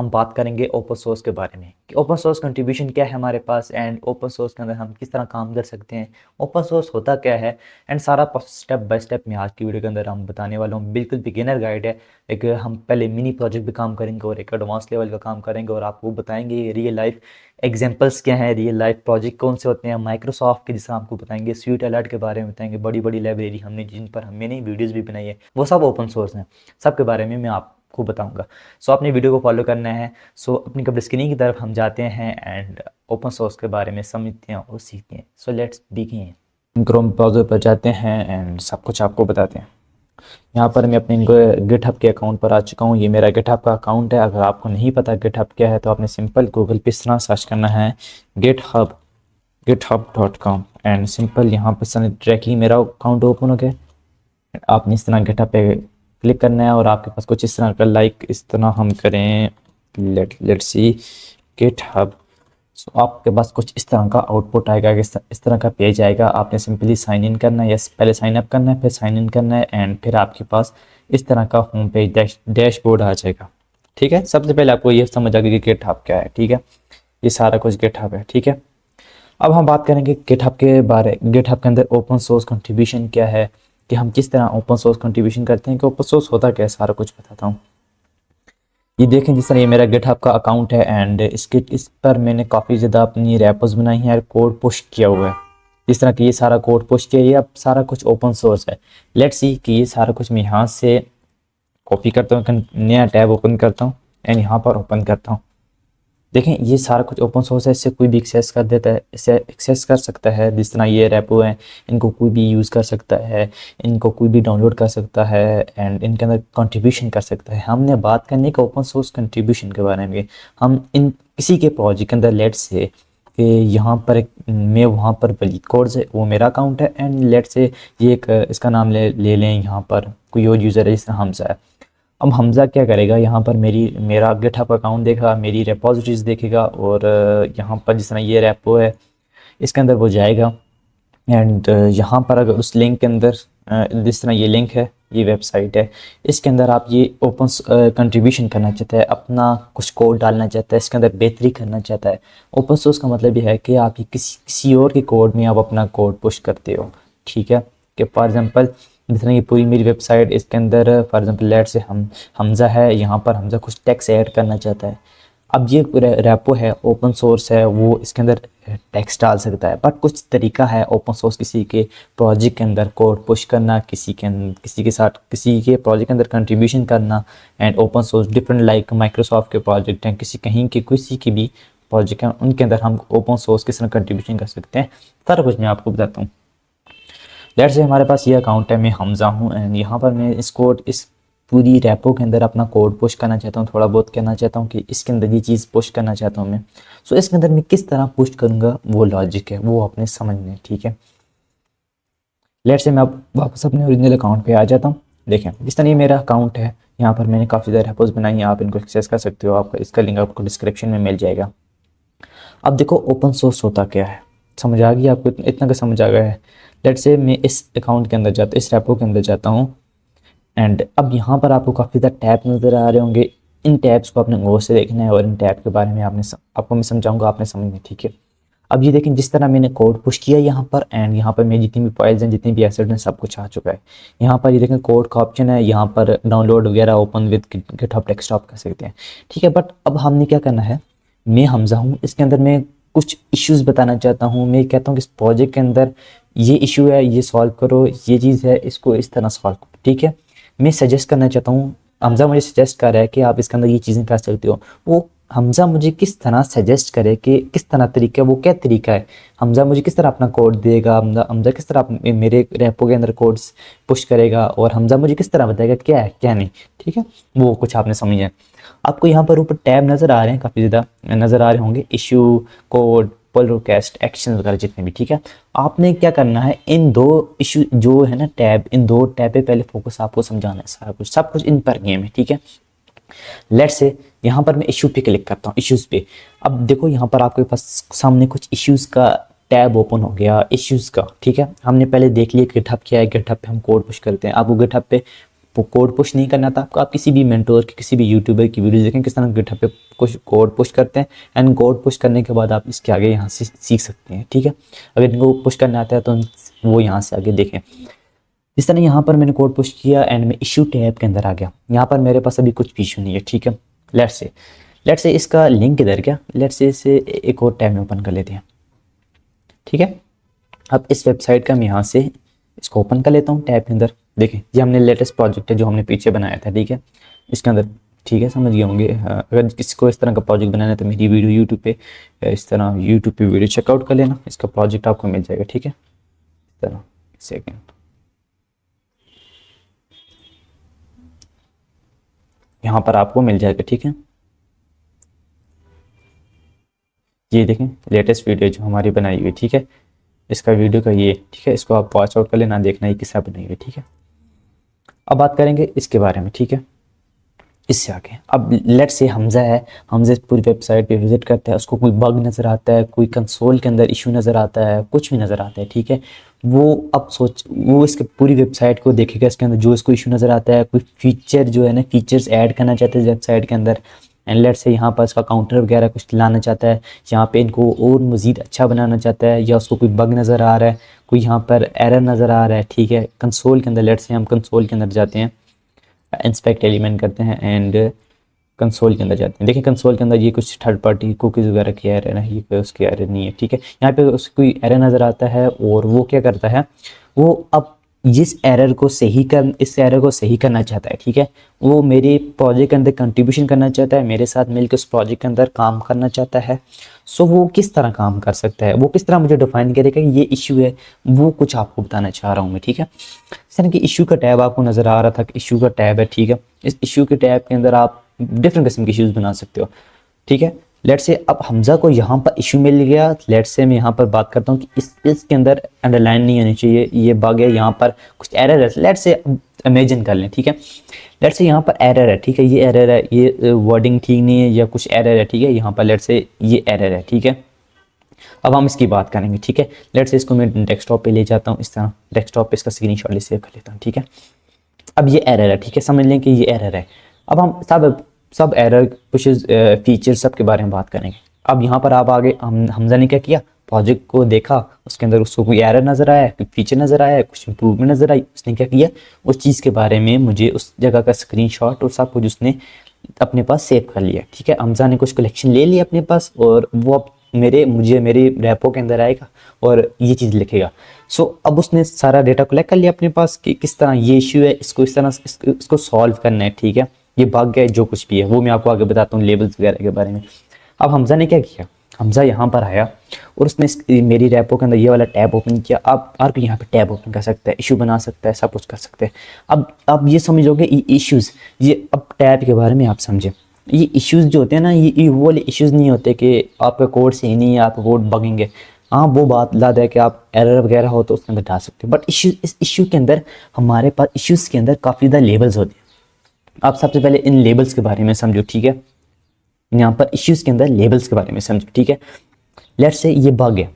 हम बात करेंगे ओपन सोर्स के बारे में कि ओपन सोर्स कंट्रीब्यूशन क्या है हमारे पास एंड ओपन सोर्स के अंदर हम किस तरह काम कर सकते हैं, ओपन सोर्स होता क्या है एंड सारा स्टेप बाय स्टेप मैं आज की वीडियो के अंदर हम बताने वाला हूँ। बिल्कुल बिगिनर गाइड है। एक हम पहले मिनी प्रोजेक्ट भी काम करेंगे और एक एडवांस लेवल का काम करेंगे और आपको बताएंगे रियल लाइफ एग्जांपल्स क्या हैं, रियल लाइफ प्रोजेक्ट कौन से होते हैं माइक्रोसॉफ्ट के, जिससे आपको बताएंगे स्वीट अलर्ट के बारे में बताएंगे, बड़ी बड़ी लाइब्रेरी हमने जिन पर मैंने वीडियोज़ भी बनाई है वो सब ओपन सोर्स हैं। सबके बारे में मैं आपको बताऊँगा। सो अपनी वीडियो को फॉलो करना है। सो अपनी कंप्यूटर स्क्रीन की तरफ हम जाते हैं एंड ओपन सोर्स के बारे में समझते हैं और सीखते हैं। So let's begin. Chrome browser पर जाते हैं एंड सब कुछ आपको बताते हैं। यहाँ पर मैं अपने गिटहब के अकाउंट पर आ चुका हूँ। ये मेरा गिटहब का अकाउंट है। अगर आपको नहीं पता गिटहब क्या है तो आपने सिंपल गूगल पे इस तरह सर्च करना है github.com एंड सिंपल यहाँ पर डायरेक्टली मेरा अकाउंट ओपन हो गया। आपने इस तरह गिटहब पे क्लिक करना है और आपके पास कुछ इस तरह का इस तरह हम करें लेट्स सी गिटहब। सो आपके पास कुछ इस तरह का आउटपुट आएगा, इस तरह का पेज आएगा। आपने सिंपली साइन इन करना है, यस पहले साइन अप करना है फिर साइन इन करना है एंड फिर आपके पास इस तरह का होम पेज डैशबोर्ड आ जाएगा। ठीक है, सबसे पहले आपको ये समझ आ गया कि गिटहब क्या है। ठीक है, ये सारा कुछ गिटहब है। ठीक है, अब हम बात करेंगे गिटहब के बारे। गिटहब के अंदर ओपन सोर्स कंट्रीब्यूशन क्या है, कि हम किस तरह ओपन सोर्स कंट्रीब्यूशन करते हैं, कि ओपन सोर्स होता क्या है, सारा कुछ बताता हूँ। ये देखें जिस तरह ये मेरा गिटहब का अकाउंट है एंड इस पर मैंने काफ़ी ज़्यादा अपनी रैपर्स बनाई हैं और कोड पुश किया हुआ है। जिस तरह कि ये सारा कोड पुश किया, ये अब सारा कुछ ओपन सोर्स है। लेट्स सी कि ये सारा कुछ मैं यहाँ से कॉपी करता हूँ, नया टैब ओपन करता हूँ एंड यहाँ पर ओपन करता हूँ। देखें ये सारा कुछ ओपन सोर्स है, इससे कोई भी एक्सेस कर देता है, इसे एक्सेस कर सकता है। जिस तरह ये रेपो हैं, इनको कोई भी यूज़ कर सकता है, इनको कोई भी डाउनलोड कर सकता है एंड इनके अंदर कंट्रीब्यूशन कर सकता है। हमने बात करने का ओपन सोर्स कंट्रीब्यूशन के बारे में। हम इन किसी के प्रोजेक्ट के अंदर लेट्स से कि यहाँ पर मैं वहाँ पर वलीद कोड्स है, वो मेरा अकाउंट है एंड लेट्स से ये एक इसका नाम ले लें, यहाँ पर कोई और यूज़र है जिस तरह हमजा है। अब हमज़ा क्या करेगा, यहाँ पर मेरा गिटहब अकाउंट देखेगा, मेरी रेपोजिटरीज देखेगा और यहाँ पर जिस तरह ये रेपो है इसके अंदर वो जाएगा एंड यहाँ पर अगर उस लिंक के अंदर जिस तरह ये लिंक है, ये वेबसाइट है, इसके अंदर आप ये ओपन कंट्रीब्यूशन करना चाहता है, अपना कुछ कोड डालना चाहता है, इसके अंदर बेहतरी करना चाहता है। ओपन सोर्स का मतलब ये है कि आप ये किसी और के कोड में आप अपना कोड पुश करते हो। ठीक है, कि फॉर एग्ज़ाम्पल जिस तरह ये पूरी मेरी वेबसाइट, इसके अंदर फॉर एग्जांपल लेट से हमज़ा है, यहाँ पर हमज़ा कुछ टेक्स्ट ऐड करना चाहता है। अब ये रेपो है, ओपन सोर्स है, वो इसके अंदर टेक्स्ट डाल सकता है, बट कुछ तरीका है ओपन सोर्स किसी के प्रोजेक्ट के अंदर कोड पुश करना, किसी के साथ किसी के प्रोजेक्ट के अंदर कंट्रीब्यूशन करना and open source different like Microsoft के प्रोजेक्ट हैं, किसी की भी प्रोजेक्ट हैं, उनके अंदर हम ओपन सोर्स किस तरह कंट्रीब्यूशन कर सकते हैं, सारा कुछ मैं आपको बताता हूँ। लेट्स से हमारे पास ये अकाउंट है, मैं हमज़ा हूँ एंड यहाँ पर मैं इस पूरी रेपो के अंदर अपना कोड पुश करना चाहता हूँ, थोड़ा बहुत कहना चाहता हूँ कि इसके अंदर ये चीज़ पुश करना चाहता हूँ मैं। सो इसके अंदर मैं किस तरह पुश करूँगा वो लॉजिक है, वो अपने समझने। ठीक है, लेट्स से मैं अब वापस अपने ओरिजिनल अकाउंट पे आ जाता हूँ। देखें जिस तरह ये मेरा अकाउंट है, यहाँ पर मैंने काफ़ी ज़्यादा रेपोज बनाई हैं, आप इनको एक्सेस कर सकते हो, आपका इसका लिंक आपको डिस्क्रिप्शन में मिल जाएगा। अब देखो ओपन सोर्स होता क्या है, समझ आ गई आपको, इतना का समझ आ गया है। लेट्स से मैं इस अकाउंट के अंदर जाता, इस रेपो के अंदर जाता हूँ एंड अब यहाँ पर आपको काफ़ी ज़्यादा टैब नज़र आ रहे होंगे। इन टैब्स को आपने गौर से देखना है और इन टैब के बारे में आपको मैं समझाऊंगा, आपने समझना। ठीक है, अब ये देखें जिस तरह मैंने कोड पुश किया यहाँ पर एंड यहाँ पर मेरी जितनी भी फाइल्स हैं, जितनी भी एसेट्स हैं, सब कुछ आ चुका है। यहाँ पर ये देखें कोड का ऑप्शन है, यहाँ पर डाउनलोड वगैरह ओपन विद गिटहब डेस्कटॉप कर सकते हैं। ठीक है, बट अब हमने क्या करना है, मैं हमज़ा हूँ, इसके अंदर मैं कुछ इश्यूज़ बताना चाहता हूँ। मैं कहता हूँ कि इस प्रोजेक्ट के अंदर ये इशू है, ये सॉल्व करो, ये चीज़ है, इसको इस तरह सॉल्व करो। ठीक है, मैं सजेस्ट करना चाहता हूँ, हमज़ा मुझे सजेस्ट कर रहा है कि आप इसके अंदर ये चीज़ें कर सकते हो। वो हमज़ा मुझे किस तरह सजेस्ट करे कि किस तरह तरीका है, वो क्या तरीका है, हमज़ा मुझे किस तरह अपना कोड देगा, हमज़ा किस तरह मेरे रेपो के अंदर कोड्स पुश करेगा और हमज़ा मुझे किस तरह बताएगा क्या है क्या नहीं। ठीक है, वो कुछ आपने समझा है। आपको यहाँ पर ऊपर टैब नज़र आ रहे हैं, काफ़ी ज़्यादा नज़र आ रहे होंगे, issue, code, pull request, action वगैरह जितने भी। ठीक है, आपने क्या करना है, इन दो इशू जो है ना टैब, इन दो टैब पे पहले फोकस आपको समझाना है, सारा कुछ सब कुछ इन पर गेम है। ठीक है, लेट्स से यहाँ पर मैं इशू पे क्लिक करता हूँ, इश्यूज़ पे। अब देखो यहाँ पर आपके पास सामने कुछ इश्यूज़ का टैब ओपन हो गया, इश्यूज़ का। ठीक है, हमने पहले देख लिया गिटहब क्या है, गिटहब पे हम कोड पुश करते हैं। आपको गिटहब पे कोड पुश नहीं करना था आपको, आप किसी भी मेंटोर की, किसी भी यूट्यूबर की वीडियो देखें किस तरह गिटहब पे कुछ कोड पुश करते हैं, एंड कोड पुश करने के बाद आप इसके आगे यहाँ से सीख सकते हैं। ठीक है, अगर इनको पुश करना आता है तो वो यहाँ से आगे देखें। इस तरह यहाँ पर मैंने कोड पुश किया एंड मैं इशू टैब के अंदर आ गया। यहाँ पर मेरे पास अभी कुछ भी इशू नहीं है। ठीक है, लेट्स से इसका लिंक इधर क्या, लेट्स से इसे एक और टैब में ओपन कर लेते हैं। ठीक है, अब इस वेबसाइट का मैं यहाँ से इसको ओपन कर लेता हूँ टैब के अंदर। देखें ये हमने लेटेस्ट प्रोजेक्ट है जो हमने पीछे बनाया था। ठीक है, इसके अंदर, ठीक है, समझ गए होंगे। अगर किसी को इस तरह का प्रोजेक्ट बनाना है तो मेरी वीडियो यूट्यूब पे, इस तरह यूट्यूब पे वीडियो चेकआउट कर लेना, इसका प्रोजेक्ट आपको मिल जाएगा। ठीक है, इस तरह, सेकेंड, यहाँ पर आपको मिल जाएगा। ठीक है, ये देखें लेटेस्ट वीडियो जो हमारी बनाई हुई। ठीक है, इसका वीडियो का ये, ठीक है, इसको आप वॉच आउट कर लेना, देखना ये किससे बनाई हुई। ठीक है, अब बात करेंगे इसके बारे में। ठीक है, इससे आगे अब लेट्स से हमज़ा है, हमज़ा पूरी वेबसाइट पे विजिट करता है, उसको कोई बग नज़र आता है, कोई कंसोल के अंदर इशू नज़र आता है, कुछ भी नज़र आता है। ठीक है, वो अब वो इसके पूरी वेबसाइट को देखेगा, इसके अंदर जो इसको इशू नज़र आता है, कोई फीचर जो है ना, फीचर्स ऐड करना चाहते हैं वेबसाइट के अंदर, एंड लेट्स से यहाँ पर इसका काउंटर वगैरह कुछ लाना चाहता है, यहाँ पे इनको और मज़ीद अच्छा बनाना चाहता है, या उसको कोई बग नज़र आ रहा है, कोई यहाँ पर एरर नज़र आ रहा है। ठीक है, कंसोल के अंदर, लेट्स से हम कंसोल के अंदर जाते हैं, इंस्पेक्ट एलिमेंट करते हैं एंड कंसोल के अंदर जाते हैं। देखिए कंसोल के अंदर ये कुछ थर्ड पार्टी कुकीज़ वगैरह की एरर है, ये कोई उसकी एरर नहीं है। ठीक है, यहाँ पे उसको कोई एरर नज़र आता है और वो क्या करता है, वो अब इस एरर को सही करना चाहता है। ठीक है, वो मेरे प्रोजेक्ट के अंदर कंट्रीब्यूशन करना चाहता है, मेरे साथ मिलकर उस प्रोजेक्ट के अंदर काम करना चाहता है। सो वो किस तरह काम कर सकता है, वो किस तरह मुझे डिफाइन करेगा ये इशू है, वो कुछ आपको बताना चाह रहा हूँ मैं। ठीक है, इस तरह की इशू का टैब आपको नज़र आ रहा था कि इशू का टैब है। ठीक है, इस इशू के टैब के अंदर आप डिफरेंट किस्म के इश्यूज़ बना सकते हो। ठीक है, लेट्स से अब हमज़ा को यहाँ पर इशू मिल गया, लेट्स से मैं यहाँ पर बात करता हूँ कि इसके अंदर अंडरलाइन नहीं होनी चाहिए, ये बग है, यहाँ पर कुछ एरर है। लेट्स से इमेजिन कर लें। ठीक है, लेट्स से यहाँ पर एरर है। ठीक है, ये एरर है, ये वर्डिंग ठीक नहीं है या कुछ एरर है। ठीक है, यहाँ पर लेट्स से ये एरर है। ठीक है, अब हम इसकी बात करेंगे। ठीक है, लेट्स से इसको मैं डेस्कटॉप पे ले जाता हूँ, इस तरह डेस्कटॉप पे इसका स्क्रीनशॉट सेव कर लेता हूँ। ठीक है, अब ये एरर है। ठीक है, समझ लें कि ये एरर है। अब हम सब एरर कुछ फीचर सब के बारे में बात करेंगे। अब यहाँ पर आप आगे हमजा ने क्या किया, प्रोजेक्ट को देखा, उसके अंदर उसको कोई एरर नज़र आया, कोई फीचर नज़र आया, कुछ इंप्रूवमेंट नज़र आई, उसने क्या किया, उस चीज़ के बारे में मुझे उस जगह का स्क्रीनशॉट और सब कुछ उसने अपने पास सेव कर लिया। ठीक है, हमजा ने कुछ कलेक्शन ले लिया अपने पास और वो अब मेरे रेपो के अंदर आएगा और ये चीज़ लिखेगा। सो अब उसने सारा डेटा कलेक्ट कर लिया अपने पास कि किस तरह ये इश्यू है, इसको इस तरह इसको सॉल्व करना है। ठीक है, ये बग है, जो कुछ भी है वो मैं आपको आगे बताता हूँ लेबल्स वगैरह के बारे में। अब हमजा ने क्या किया, हमजा यहाँ पर आया और उसने मेरी रेपो के अंदर ये वाला टैब ओपन किया। आप हर कोई यहाँ पे टैब ओपन कर सकता है, इशू बना सकता है, सब कुछ कर सकते हैं। अब आप ये समझोगे ये इश्यूज़, ये अब टैब के बारे में आप समझें, ये इश्यूज़ जो होते हैं ना, ये वो वाले इश्यूज़ नहीं होते कि आपका कोड सही नहीं है, आपका कोड बगेंगे। हाँ, वो बात लाद है कि आप एरर वगैरह हो तो उसके अंदर डाल सकते हो, बट इस इशू के अंदर हमारे पास इश्यूज़ के अंदर काफ़ी ज़्यादा लेबल्स होते हैं। आप सबसे पहले इन लेबल्स के बारे में समझो। ठीक है, यहाँ पर इश्यूज़ के अंदर लेबल्स के बारे में समझो। ठीक है, लेट्स से ये बग है,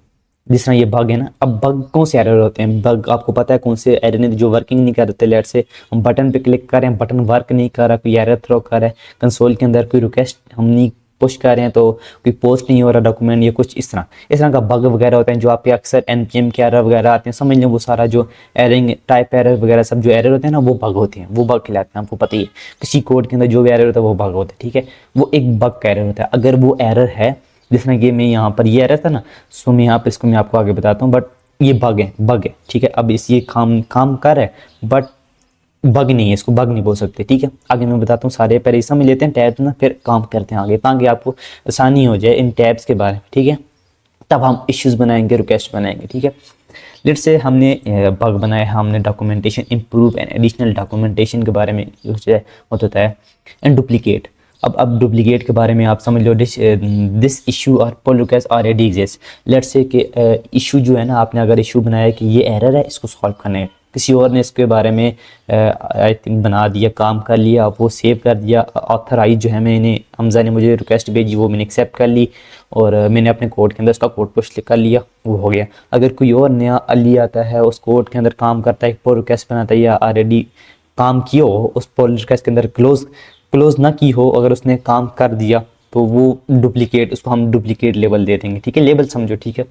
जिस तरह ये बग है ना, अब बग कौन से एरर होते हैं, बग आपको पता है कौन से एरर नहीं, जो वर्किंग नहीं कर रहे। लेट्स से हम बटन पे क्लिक कर रहे हैं, बटन वर्क नहीं कर रहा, कोई एरर थ्रो कर रहा है, कंसोल के अंदर कोई रिक्वेस्ट हम नहीं पुश कर रहे हैं तो कोई पोस्ट नहीं हो रहा डॉक्यूमेंट, या कुछ इस तरह का बग वगैरह होते हैं जो आपके अक्सर npm के एरर वगैरह आते हैं। समझ लें वो सारा जो एरिंग टाइप एरर वगैरह सब जो एरर होते हैं ना, वो बग होते हैं, वो बग कहलाते हैं। आपको पता ही है किसी कोड के अंदर जो भी एरर होता है वो बग होता है। ठीक है, वो एक बग का एरर होता है। अगर वो एरर है, जिस तरह कि मैं यहाँ पर ये एरर था ना, सो मैं यहाँ पर इसको मैं आपको आगे बताता हूँ, बट ये बग है। ठीक है, अब ये काम कर रहा है बट बग नहीं है, इसको बग नहीं बोल सकते। ठीक है, आगे मैं बताता हूँ सारे, पहले समझ लेते हैं टैब्स ना, फिर काम करते हैं आगे, ताकि आपको आसानी हो जाए इन टैब्स के बारे में। ठीक है, तब हम इश्यूज बनाएंगे, रिक्वेस्ट बनाएंगे। ठीक है, लेट्स से हमने बग बनाया, हमने documentation improve and additional documentation के बारे में होता है, एंड डुप्लीकेट। अब डुप्लीकेट के बारे में आप समझ लो, दिस इशू और pull request already exist. Let's say कि इशू जो है ना, आपने अगर इशू बनाया कि ये एरर है, इसको सॉल्व करना है, किसी और ने इसके बारे में आई थिंक बना दिया, काम कर लिया, वो सेव कर दिया, ऑथराइज जो है मैंने, हमजा ने मुझे रिक्वेस्ट भेजी, वो मैंने एक्सेप्ट कर ली और मैंने अपने कोड के अंदर उसका कोड पुश कर लिया, वो हो गया। अगर कोई और नया अली आता है, उस कोड के अंदर काम करता है, पुल रिक्वेस्ट बनाता है या ऑलरेडी काम किया हो उस पुल रिक्वेस्ट के अंदर, क्लोज ना की हो, अगर उसने काम कर दिया तो वो डुप्लीकेट, उसको हम डुप्लीकेट लेबल दे देंगे, ठीक है, लेबल समझो, ठीक है।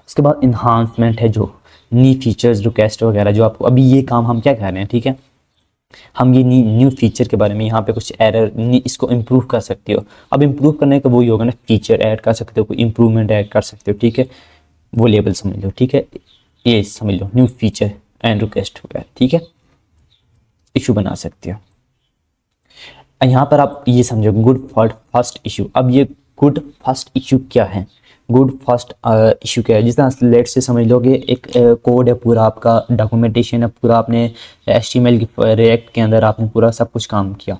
उसके बाद इन्हांसमेंट है, जो न्यू फीचर्स रिक्वेस्ट वगैरह, जो आपको अभी ये काम हम क्या कर रहे हैं, ठीक है, हम ये न्यू फीचर के बारे में यहाँ पे कुछ एरर, इसको इम्प्रूव कर सकते हो। अब इम्प्रूव करने का वही होगा ना, फीचर ऐड कर सकते हो, कोई इम्प्रूवमेंट ऐड कर सकते हो, ठीक है, वो लेबल समझ लो, ठीक है, ये समझ लो न्यू फीचर एंड रिक्वेस्ट वगैरह, ठीक है, इशू बना सकते हो। यहाँ पर आप ये समझो गुड फर्स्ट इशू। अब ये गुड फर्स्ट इशू क्या है, गुड फर्स्ट इशू क्या है, जिस तरह लेट से समझ लोगे एक कोड है पूरा, आपका डॉक्यूमेंटेशन है पूरा, आपने HTML की रिएक्ट के अंदर आपने पूरा सब कुछ काम किया।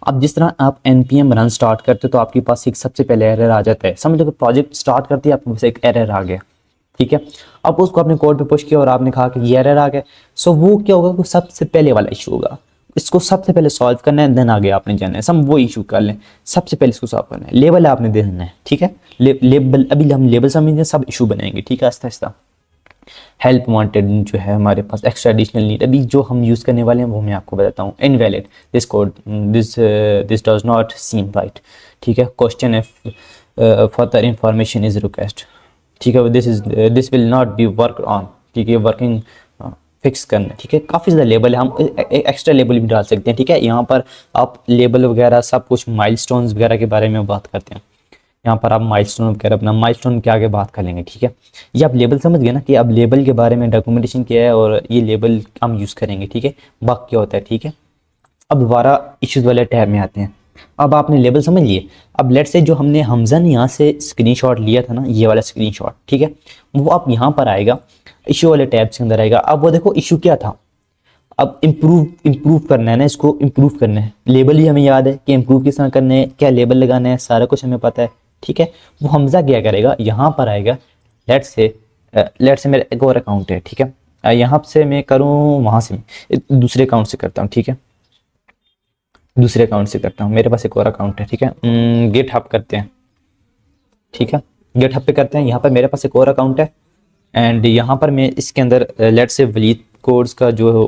अब जिस तरह आप npm रन स्टार्ट करते हो तो आपके पास एक सबसे पहले एरर आ जाता है, समझ लो कि प्रोजेक्ट स्टार्ट करते ही आपके पास एक एरर आ गया, ठीक है। अब उसको आपने कोड पे पुश किया और आपने कहा कि ये एरर आ गया, सो वो क्या होगा, वो सबसे पहले वाला इशू होगा, इसको सबसे पहले सॉल्व करना है, देन आगे आपने जाना है, सब वो इशू कर लें, सबसे पहले इसको सॉल्व करना है, लेबल आपने देना है, ठीक है, लेबल अभी हम लेबल समझेंगे, सब इशू बनाएंगे, ठीक है, आस्ता आस्ता। हेल्प वांटेड जो है हमारे पास, एक्स्ट्रा एडिशनल नीड, अभी जो हम यूज़ करने वाले हैं वो मैं आपको बताता हूँ। Invalid this code, this does not seem right, ठीक है, क्वेश्चन है फर्दर इंफॉर्मेशन इज रिक्वेस्ट, ठीक है, this will not be work on, ठीक है, वर्किंग फिक्स करना, ठीक है, काफ़ी ज़्यादा लेबल है, हम एक्स्ट्रा लेबल भी डाल सकते हैं, ठीक है। यहाँ पर आप लेबल वगैरह सब कुछ माइलस्टोन्स वगैरह के बारे में बात करते हैं, यहाँ पर आप माइलस्टोन वगैरह अपना माइलस्टोन के आगे बात कर लेंगे, ठीक है। ये आप लेबल समझ गए ना कि अब लेबल के बारे में डॉक्यूमेंटेशन क्या है और ये लेबल हम यूज़ करेंगे, ठीक है, बग क्या होता है, ठीक है। अब दोबारा इश्यूज वाले टैब में आते हैं। अब आपने लेबल समझ लिए, अब लेट से जो हमने हमजा ने यहाँ से स्क्रीनशॉट लिया था ना, ये वाला स्क्रीनशॉट, ठीक है, वो आप यहाँ पर आएगा, इशू वाले टैब के अंदर आएगा। अब वो देखो इशू क्या था, अब इम्प्रूव करना है ना, इसको इम्प्रूव करना है, लेबल ही हमें याद है कि इम्प्रूव किस तरह करना है, क्या लेबल लगाना है, सारा कुछ हमें पता है, ठीक है। वो हमजा क्या करेगा, यहाँ पर आएगा, लेट से मेरा एक और अकाउंट है, ठीक है, यहाँ से मैं करूँ, वहाँ से दूसरे अकाउंट से करता हूँ, ठीक है, दूसरे अकाउंट से करता हूँ, मेरे पास एक और अकाउंट है, ठीक है, गेट हब करते हैं, ठीक है, गेट हब पे करते हैं, यहाँ पर मेरे पास एक और अकाउंट है, एंड यहाँ पर मैं इसके अंदर लेट से वलीद कोड्स का जो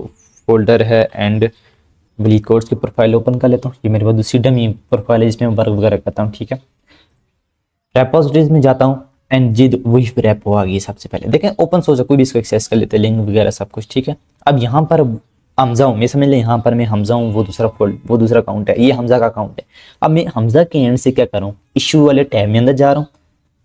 फोल्डर है एंड वलीद कोड्स की प्रोफाइल ओपन कर लेता हूँ, ये मेरे पास दूसरी डमी प्रोफाइल है जिसमें मैं वर्क वगैरह करता हूँ, ठीक है। रेपोजिटरीज में जाता हूँ एंड जी वही रेपो आ गई सबसे पहले, देखें ओपन सोर्स है, कोई भी इसको एक्सेस कर लेते हैं, लिंक वगैरह सब कुछ, ठीक है। अब यहाँ पर हमजा हूँ मैं, समझ लें यहाँ पर मैं हमजा हूँ, वो दूसरा अकाउंट है, ये हमजा का अकाउंट है। अब मैं हमजा के एंड से क्या करूँ, इशू वाले टैब में अंदर जा रहा हूँ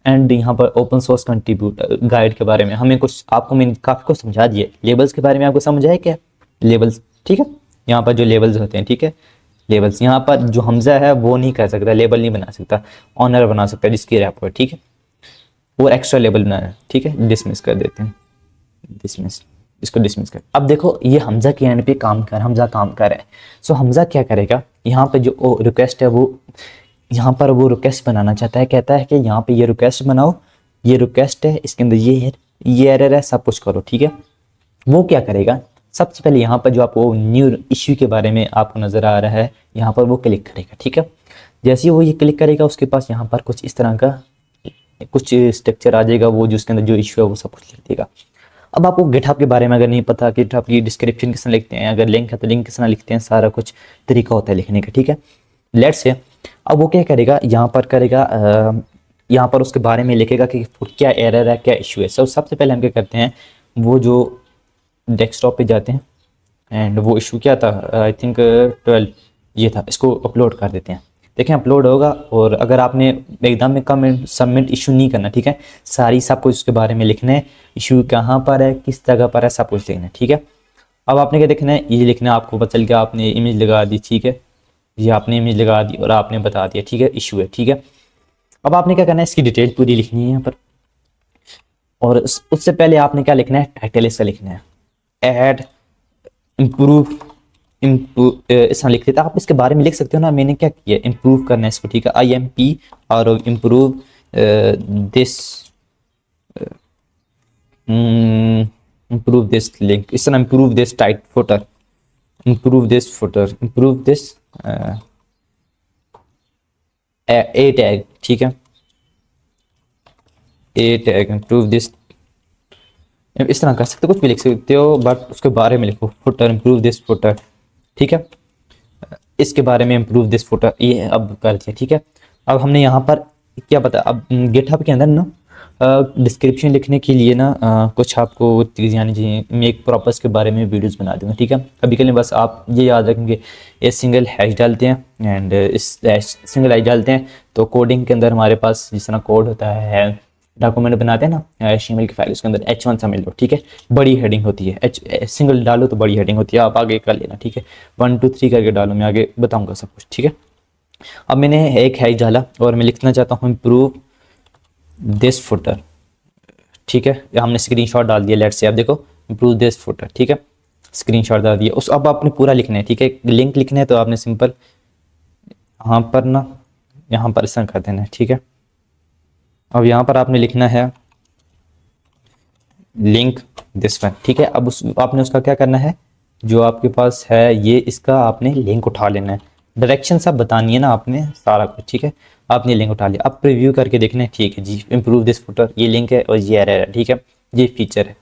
एंड यहाँ पर ओपन सोर्स कंट्रीब्यूट गाइड के बारे में हमें कुछ, आपको मैंने काफ़ी कुछ समझा दिया, लेबल्स के बारे में आपको समझ आया क्या, लेबल्स, ठीक है, यहाँ पर जो लेबल्स होते हैं, ठीक है, लेबल्स, यहाँ पर जो हमजा है वो नहीं कर सकता, लेबल नहीं बना सकता, ऑनर बना सकता है जिसकी रैप है, ठीक है, वो एक्स्ट्रा लेबल बनाना है, ठीक है, डिसमिस कर देते हैं, डिसमिस, इसको डिसमिस कर। अब देखो ये हमजा के एंड पे हमजा काम कर रहा है, सो हमजा क्या करेगा, यहाँ पे जो रिक्वेस्ट है वो, यहाँ पर वो रिक्वेस्ट बनाना चाहता है, कहता है कि यहाँ पे ये रिक्वेस्ट बनाओ, ये रिक्वेस्ट है, इसके अंदर ये एरर है, सब कुछ करो, ठीक है। वो क्या करेगा, सबसे पहले यहाँ पर जो आपको न्यू इश्यू के बारे में आपको नज़र आ रहा है, यहाँ पर वो क्लिक करेगा, ठीक है। जैसे ही वो ये क्लिक करेगा उसके पास यहाँ पर कुछ इस तरह का कुछ स्ट्रक्चर आ जाएगा, वो जो उसके अंदर जो इशू है वो सब कुछ लिख देगा। अब आपको गिटहब के बारे में अगर नहीं पता, गिटहब की डिस्क्रिप्शन किस तरह लिखते हैं, अगर लिंक है तो लिंक किस तरह लिखते हैं, सारा कुछ तरीका होता है लिखने का, ठीक है। लेट्स से अब वो क्या करेगा, यहाँ पर करेगा, यहाँ पर उसके बारे में लिखेगा कि क्या एरर है, क्या इशू है। सबसे पहले हम क्या करते हैं, वो जो डेस्कटॉप पे जाते हैं एंड वो इशू क्या था, आई थिंक 12 ये था, इसको अपलोड कर देते हैं, देखें अपलोड होगा। और अगर आपने एकदम में कमेंट सबमिट इशू नहीं करना, ठीक है, सारी सब कुछ उसके बारे में लिखना है, इशू कहाँ पर है, किस जगह पर है, सब कुछ लिखना है, ठीक है। अब आपने क्या देखना है, ये लिखना है, आपको पता चल गया, आपने इमेज लगा दी, ठीक है, ये आपने इमेज लगा दी और आपने बता दिया, ठीक है, इशू है, ठीक है। अब आपने क्या करना है, इसकी डिटेल पूरी लिखनी है यहाँ पर, और उससे पहले आपने क्या लिखना है, टाइटल इसका लिखना है, ऐड इम्प्रूव इस तरह लिख देता, आप इसके बारे में लिख सकते हो ना, मैंने क्या किया, इम्प्रूव करना है इसको, ठीक है, IMP और improve this improve this link, इस तरह improve this tight footer, improve this footer, improve this A tag, ठीक है, ए टैग, इम्प्रूव दिस, इस तरह कर सकते हो, कुछ भी लिख सकते हो, बट उसके बारे में लिखो, फुटर, इम्प्रूव दिस फुटर, ठीक है। इसके बारे में इम्प्रूव दिस फुटर ये अब कर दिया, ठीक है। अब हमने यहाँ पर क्या पता, अब गिटहब के अंदर ना डिस्क्रिप्शन लिखने के लिए ना कुछ आपको चीज़ें आनी चाहिए। मैं एक प्रॉपर्स के बारे में वीडियोस बना दूंगा, ठीक है। अभी के लिए बस आप ये याद रखेंगे, ये सिंगल हैश डालते हैं एंड इस सिंगल हैश डालते हैं तो कोडिंग के अंदर हमारे पास जिस तरह कोड होता है, डॉक्यूमेंट बनाते हैं ना HTML की फाइल, उसके अंदर H1 समझ लो, ठीक है। बड़ी हेडिंग होती है, सिंगल डालो तो बड़ी हेडिंग होती है, आप आगे कर लेना, ठीक है। 1 2 3 करके डालो, मैं आगे बताऊंगा सब कुछ, ठीक है। अब मैंने एक हैश डाला और मैं लिखना चाहता हूँ इम्प्रूव दिस फुटर, ठीक है। हमने स्क्रीनशॉट डाल दिया, लेट्स से आप देखो इम्प्रूव दिस फुटर, ठीक है। स्क्रीनशॉट डाल दिया, उस अब आपने पूरा लिखना है, ठीक है। लिंक लिखना है तो आपने सिंपल यहाँ पर ना, यहाँ पर ऐसा कर देना है, ठीक है। अब यहाँ पर आपने लिखना है लिंक दिस वन, ठीक है। अब आपने उसका क्या करना है, जो आपके पास है ये इसका आपने लिंक उठा लेना है, डायरेक्शन सब बतानी है ना आपने सारा कुछ, ठीक है। आपने लिंक उठा लिया, अब प्रीव्यू करके देखना है, ठीक है जी। इम्प्रूव दिस फुटर ये लिंक है और ये एरर है, ठीक है, ये फीचर है,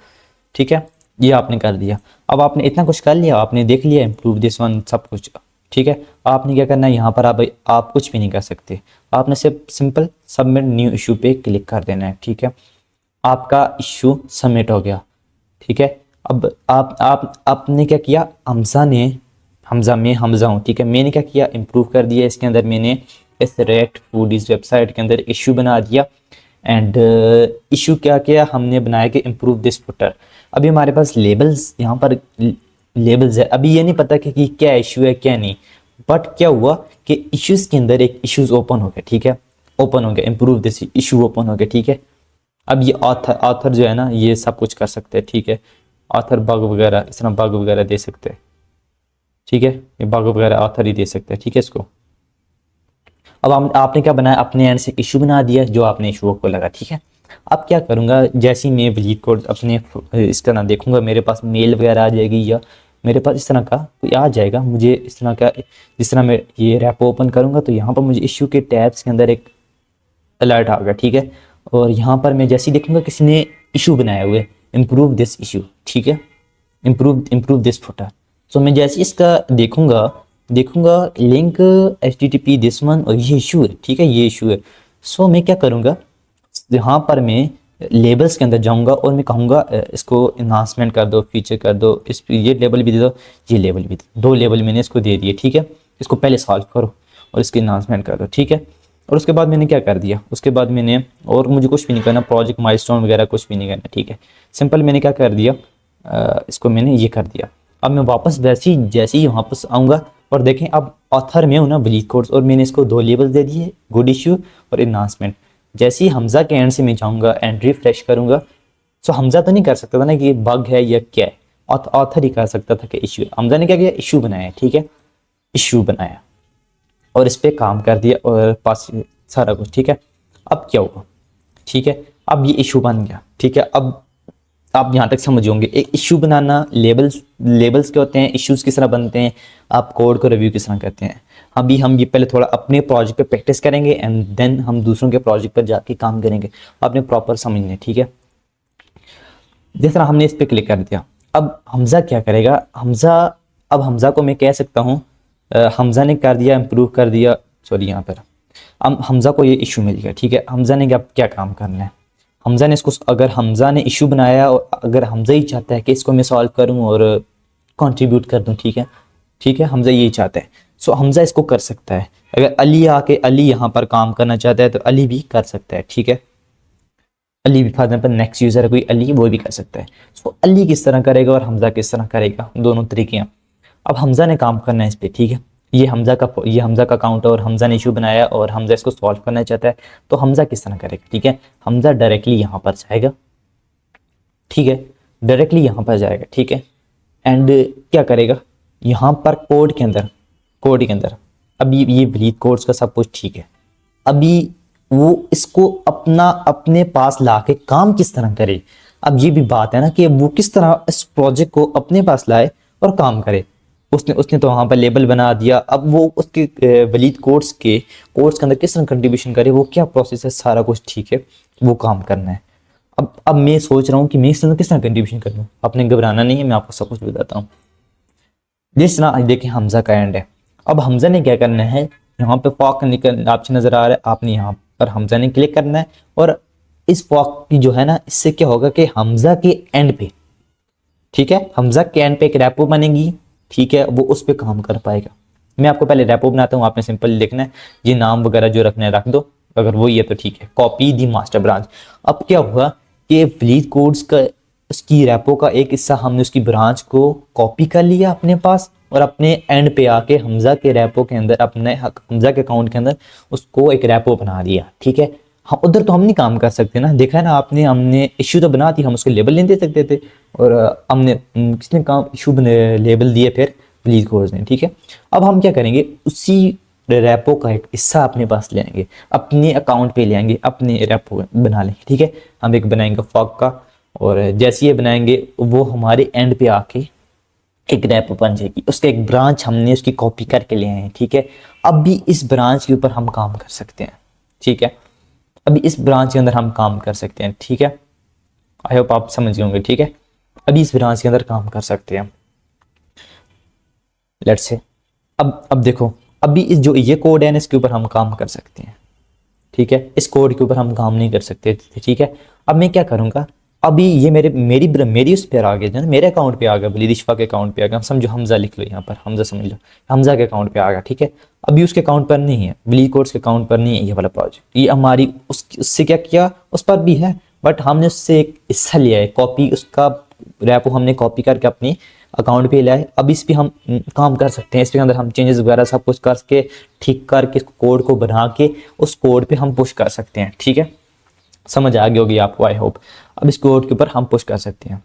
ठीक है। ये आपने कर दिया। अब आपने इतना कुछ कर लिया, आपने देख लिया इम्प्रूव दिस वन सब कुछ, ठीक है। आपने क्या करना है, यहाँ पर आप कुछ भी नहीं कर सकते, आपने सिर्फ सिंपल सबमिट न्यू इशू पे क्लिक कर देना है, ठीक है। आपका इशू सबमिट हो गया, ठीक है। अब आपने क्या किया, हमजा हूँ, ठीक है। मैंने क्या किया, इम्प्रूव कर दिया इसके अंदर, मैंने इस रेट फूडीज वेबसाइट के अंदर इशू बना दिया एंड इशू क्या किया हमने बनाया कि इम्प्रूव दिस फुटर। अभी हमारे पास लेबल्स, यहाँ पर लेबल्स है, अभी ये नहीं पता कि क्या इशू है क्या नहीं, बट क्या हुआ कि इश्यूज के अंदर एक इश्यूज ओपन हो गया, ठीक है। ओपन हो गया, इम्प्रूव दिस इशू ओपन हो गया, ठीक है। अब ये ऑथर जो है ना ये सब कुछ कर सकते हैं, ठीक है। ऑथर बग वगैरह, इस तरह बग वगैरह दे सकते हैं, ठीक है। ये बग वगैरह ऑथर ही दे सकते हैं, ठीक है इसको। अब आपने क्या बनाया, अपने एंड से इशू बना दिया जो आपने इशू को लगा, ठीक है। अब क्या करूँगा, जैसे ही मैं ब्लीड कोड अपने इस तरह देखूंगा, मेरे पास मेल वगैरह आ जाएगी या मेरे पास इस तरह का कोई आ जाएगा, मुझे इस तरह का, जिस तरह मैं ये रैप ओपन करूँगा तो यहाँ पर मुझे इशू के टैब्स के अंदर एक अलर्ट आ गया, ठीक है। और यहाँ पर मैं जैसे ही देखूंगा किसी ने इशू बनाए हुए इम्प्रूव दिस इशू, ठीक है, इम्प्रूव दिस फुटर। सो मैं जैसे इसका देखूंगा लिंक HTTP दिस वन और ये इशू है, ठीक है, ये इशू है। सो मैं क्या करूँगा, यहाँ पर मैं लेबल्स के अंदर जाऊँगा और मैं कहूँगा इसको इन्हांसमेंट कर दो, फीचर कर दो, इस ये लेबल भी दे दो, ये लेबल भी दे दो, 2 लेबल मैंने इसको दे दिए, ठीक है। इसको पहले सॉल्व करो और इसकी इन्हांसमेंट कर दो, ठीक है। और उसके बाद मैंने क्या कर दिया, उसके बाद मैंने, और मुझे कुछ भी नहीं करना, प्रोजेक्ट माइलस्टोन वगैरह कुछ भी नहीं करना, ठीक है। सिंपल मैंने क्या कर दिया, इसको मैंने ये कर दिया। अब मैं वापस जैसे ही वापस आऊँगा और देखें अब ऑथर में हूँ ना ब्लीड कोड्स, और मैंने इसको 2 लेबल दे दिए, गुड इशू और इन्हांसमेंट। जैसे ही हमजा के एंड से मैं जाऊँगा एंड रिफ्रेश करूँगा, सो हमजा तो नहीं कर सकता था ना कि ये बग है या क्या है, ऑथर ही कर सकता था कि इशू। हमजा ने क्या किया, इशू बनाया, ठीक है, इशू बनाया और इस पर काम कर दिया और पास सारा कुछ, ठीक है। अब क्या हुआ, ठीक है, अब ये इशू बन गया, ठीक है। अब आप यहाँ तक समझ होंगे, एक इशू बनाना, लेबल्स क्या होते हैं, इश्यूज किस तरह बनते हैं, आप कोड को रिव्यू किस तरह करते हैं। अभी हम ये पहले थोड़ा अपने प्रोजेक्ट पे प्रैक्टिस करेंगे एंड देन हम दूसरों के प्रोजेक्ट पर जाके काम करेंगे, आपने प्रॉपर समझने, ठीक है। जिस तरह हमने इस पर क्लिक कर दिया, अब हमजा क्या करेगा, अब हमजा को मैं कह सकता हूँ, हमजा ने कर दिया, इम्प्रूव कर दिया, सॉरी यहाँ पर अब हमजा को ये इशू मिल गया, ठीक है। हमजा ने क्या काम करना है, हमजा ने इसको, अगर हमजा ने इशू बनाया और अगर हमजा ही चाहता है कि इसको मैं सॉल्व करूं और कंट्रीब्यूट कर दूं, ठीक है, ठीक है, हमजा यही चाहता है। सो हमजा इसको कर सकता है। अगर अली आके अली यहाँ पर काम करना चाहता है तो अली भी कर सकता है, ठीक है। अली भी फॉर एग्जाम्पल नेक्स्ट यूजर है कोई अली, वो भी कर सकता है। सो अली किस तरह करेगा और हमजा किस तरह करेगा, दोनों तरीके हैं। अब हमजा ने काम करना है इस पर, ठीक है। ये हमजा का अकाउंट है और हमजा ने इशू बनाया और हमजा इसको सॉल्व करना चाहता है, तो हमजा किस तरह करेगा, ठीक है। हमजा डायरेक्टली यहाँ पर जाएगा, ठीक है, डायरेक्टली यहाँ पर जाएगा, ठीक है। एंड क्या करेगा, यहाँ पर कोड के अंदर अभी ये ब्रीथ कोड्स का सब कुछ ठीक है, अभी वो इसको अपने पास लाके काम किस तरह करे। अब ये भी बात है ना कि वो किस तरह इस प्रोजेक्ट को अपने पास लाए और काम करे। उसने तो वहां पर लेबल बना दिया, अब वो उसके वलीद कोड्स के अंदर किस तरह कंट्रीब्यूशन करे, वो क्या प्रोसेस है, सारा कुछ ठीक है, वो काम करना है। अब मैं सोच रहा हूँ कि मैं इसके अंदर किस तरह कंट्रीब्यूशन करूँ। आपने घबराना नहीं है, मैं आपको सब कुछ बताता हूँ। जिस तरह देखें हमजा का एंड है। अब हमजा ने क्या करना है, यहाँ पे फॉक निकल ऑप्शन नजर आ रहा है, आपने यहाँ पर हमजा ने क्लिक करना है और इस फॉक की जो है ना, इससे क्या होगा कि हमजा के एंड पे, ठीक है, हमजा के एंड पे एक रैपो बनेगी, ठीक है, वो उस पर काम कर पाएगा। मैं आपको पहले रैपो बनाता हूँ, आपने सिंपल लिखना है, ये नाम वगैरह जो रखना है रख दो, अगर वो ये तो ठीक है। Copy the master branch. अब क्या हुआ कि ब्लीड कोड्स का उसकी रैपो का एक हिस्सा हमने उसकी ब्रांच को कॉपी कर लिया अपने पास, और अपने एंड पे आके हमजा के रैपो के अंदर, अपने हमजा के अकाउंट के अंदर उसको एक रैपो बना दिया, ठीक है। हाँ, उधर तो हम नहीं काम कर सकते ना, देखा है ना आपने, हमने इश्यू तो बना दी, हम उसको लेबल नहीं दे सकते थे, और हमने किसने काम इशू लेबल दिए फिर ब्लीड कोड्स ने, ठीक है। अब हम क्या करेंगे, उसी रैपो का एक हिस्सा अपने पास ले आएंगे, अपने अकाउंट पे ले आएंगे, अपने रैपो बना लेंगे, ठीक है। हम एक बनाएंगे फॉग का, और जैसे ये बनाएंगे वो हमारे एंड पे आके एक रैपो बन जाएगी, उसका एक ब्रांच हमने उसकी कॉपी करके ले आए हैं, ठीक है। अब भी इस ब्रांच के ऊपर हम काम कर सकते हैं, ठीक है। अभी इस ब्रांच के अंदर हम काम कर सकते हैं, ठीक है। आई होप आप समझ गए होंगे, ठीक है। अभी इस ब्रांच के अंदर काम कर सकते हैं, लेट्स से। अब देखो, अभी इस जो ये कोड है ना, इसके ऊपर हम काम कर सकते हैं, ठीक है। इस कोड के ऊपर हम काम नहीं कर सकते थे, ठीक है। अब मैं क्या करूंगा, अभी ये मेरी उस पर आ गया, जो मेरे अकाउंट पे आ गया, बली इशफा के अकाउंट पे आ गया, समझो हमजा लिख लो यहाँ पर, हमजा समझ लो, हमजा के अकाउंट पे आ गया, ठीक है। अभी उसके अकाउंट पर नहीं है, बली कोड्स के अकाउंट पर नहीं है ये वाला प्रोजेक्ट, ये हमारी उससे क्या किया, उस पर भी है, बट हमने उससे एक हिस्सा लिया है, कॉपी, उसका रैपो हमने कॉपी करके अपनी अकाउंट पे लाए। अब इस पे हम काम कर सकते हैं, इसके अंदर हम चेंजेस वगैरह सब कुछ करके ठीक करके कोड को बना के उस कोड पे हम पुश कर सकते हैं, ठीक है। समझ आ गई होगी आपको, आई होप। अब इस कोड के ऊपर हम पुश कर सकते हैं,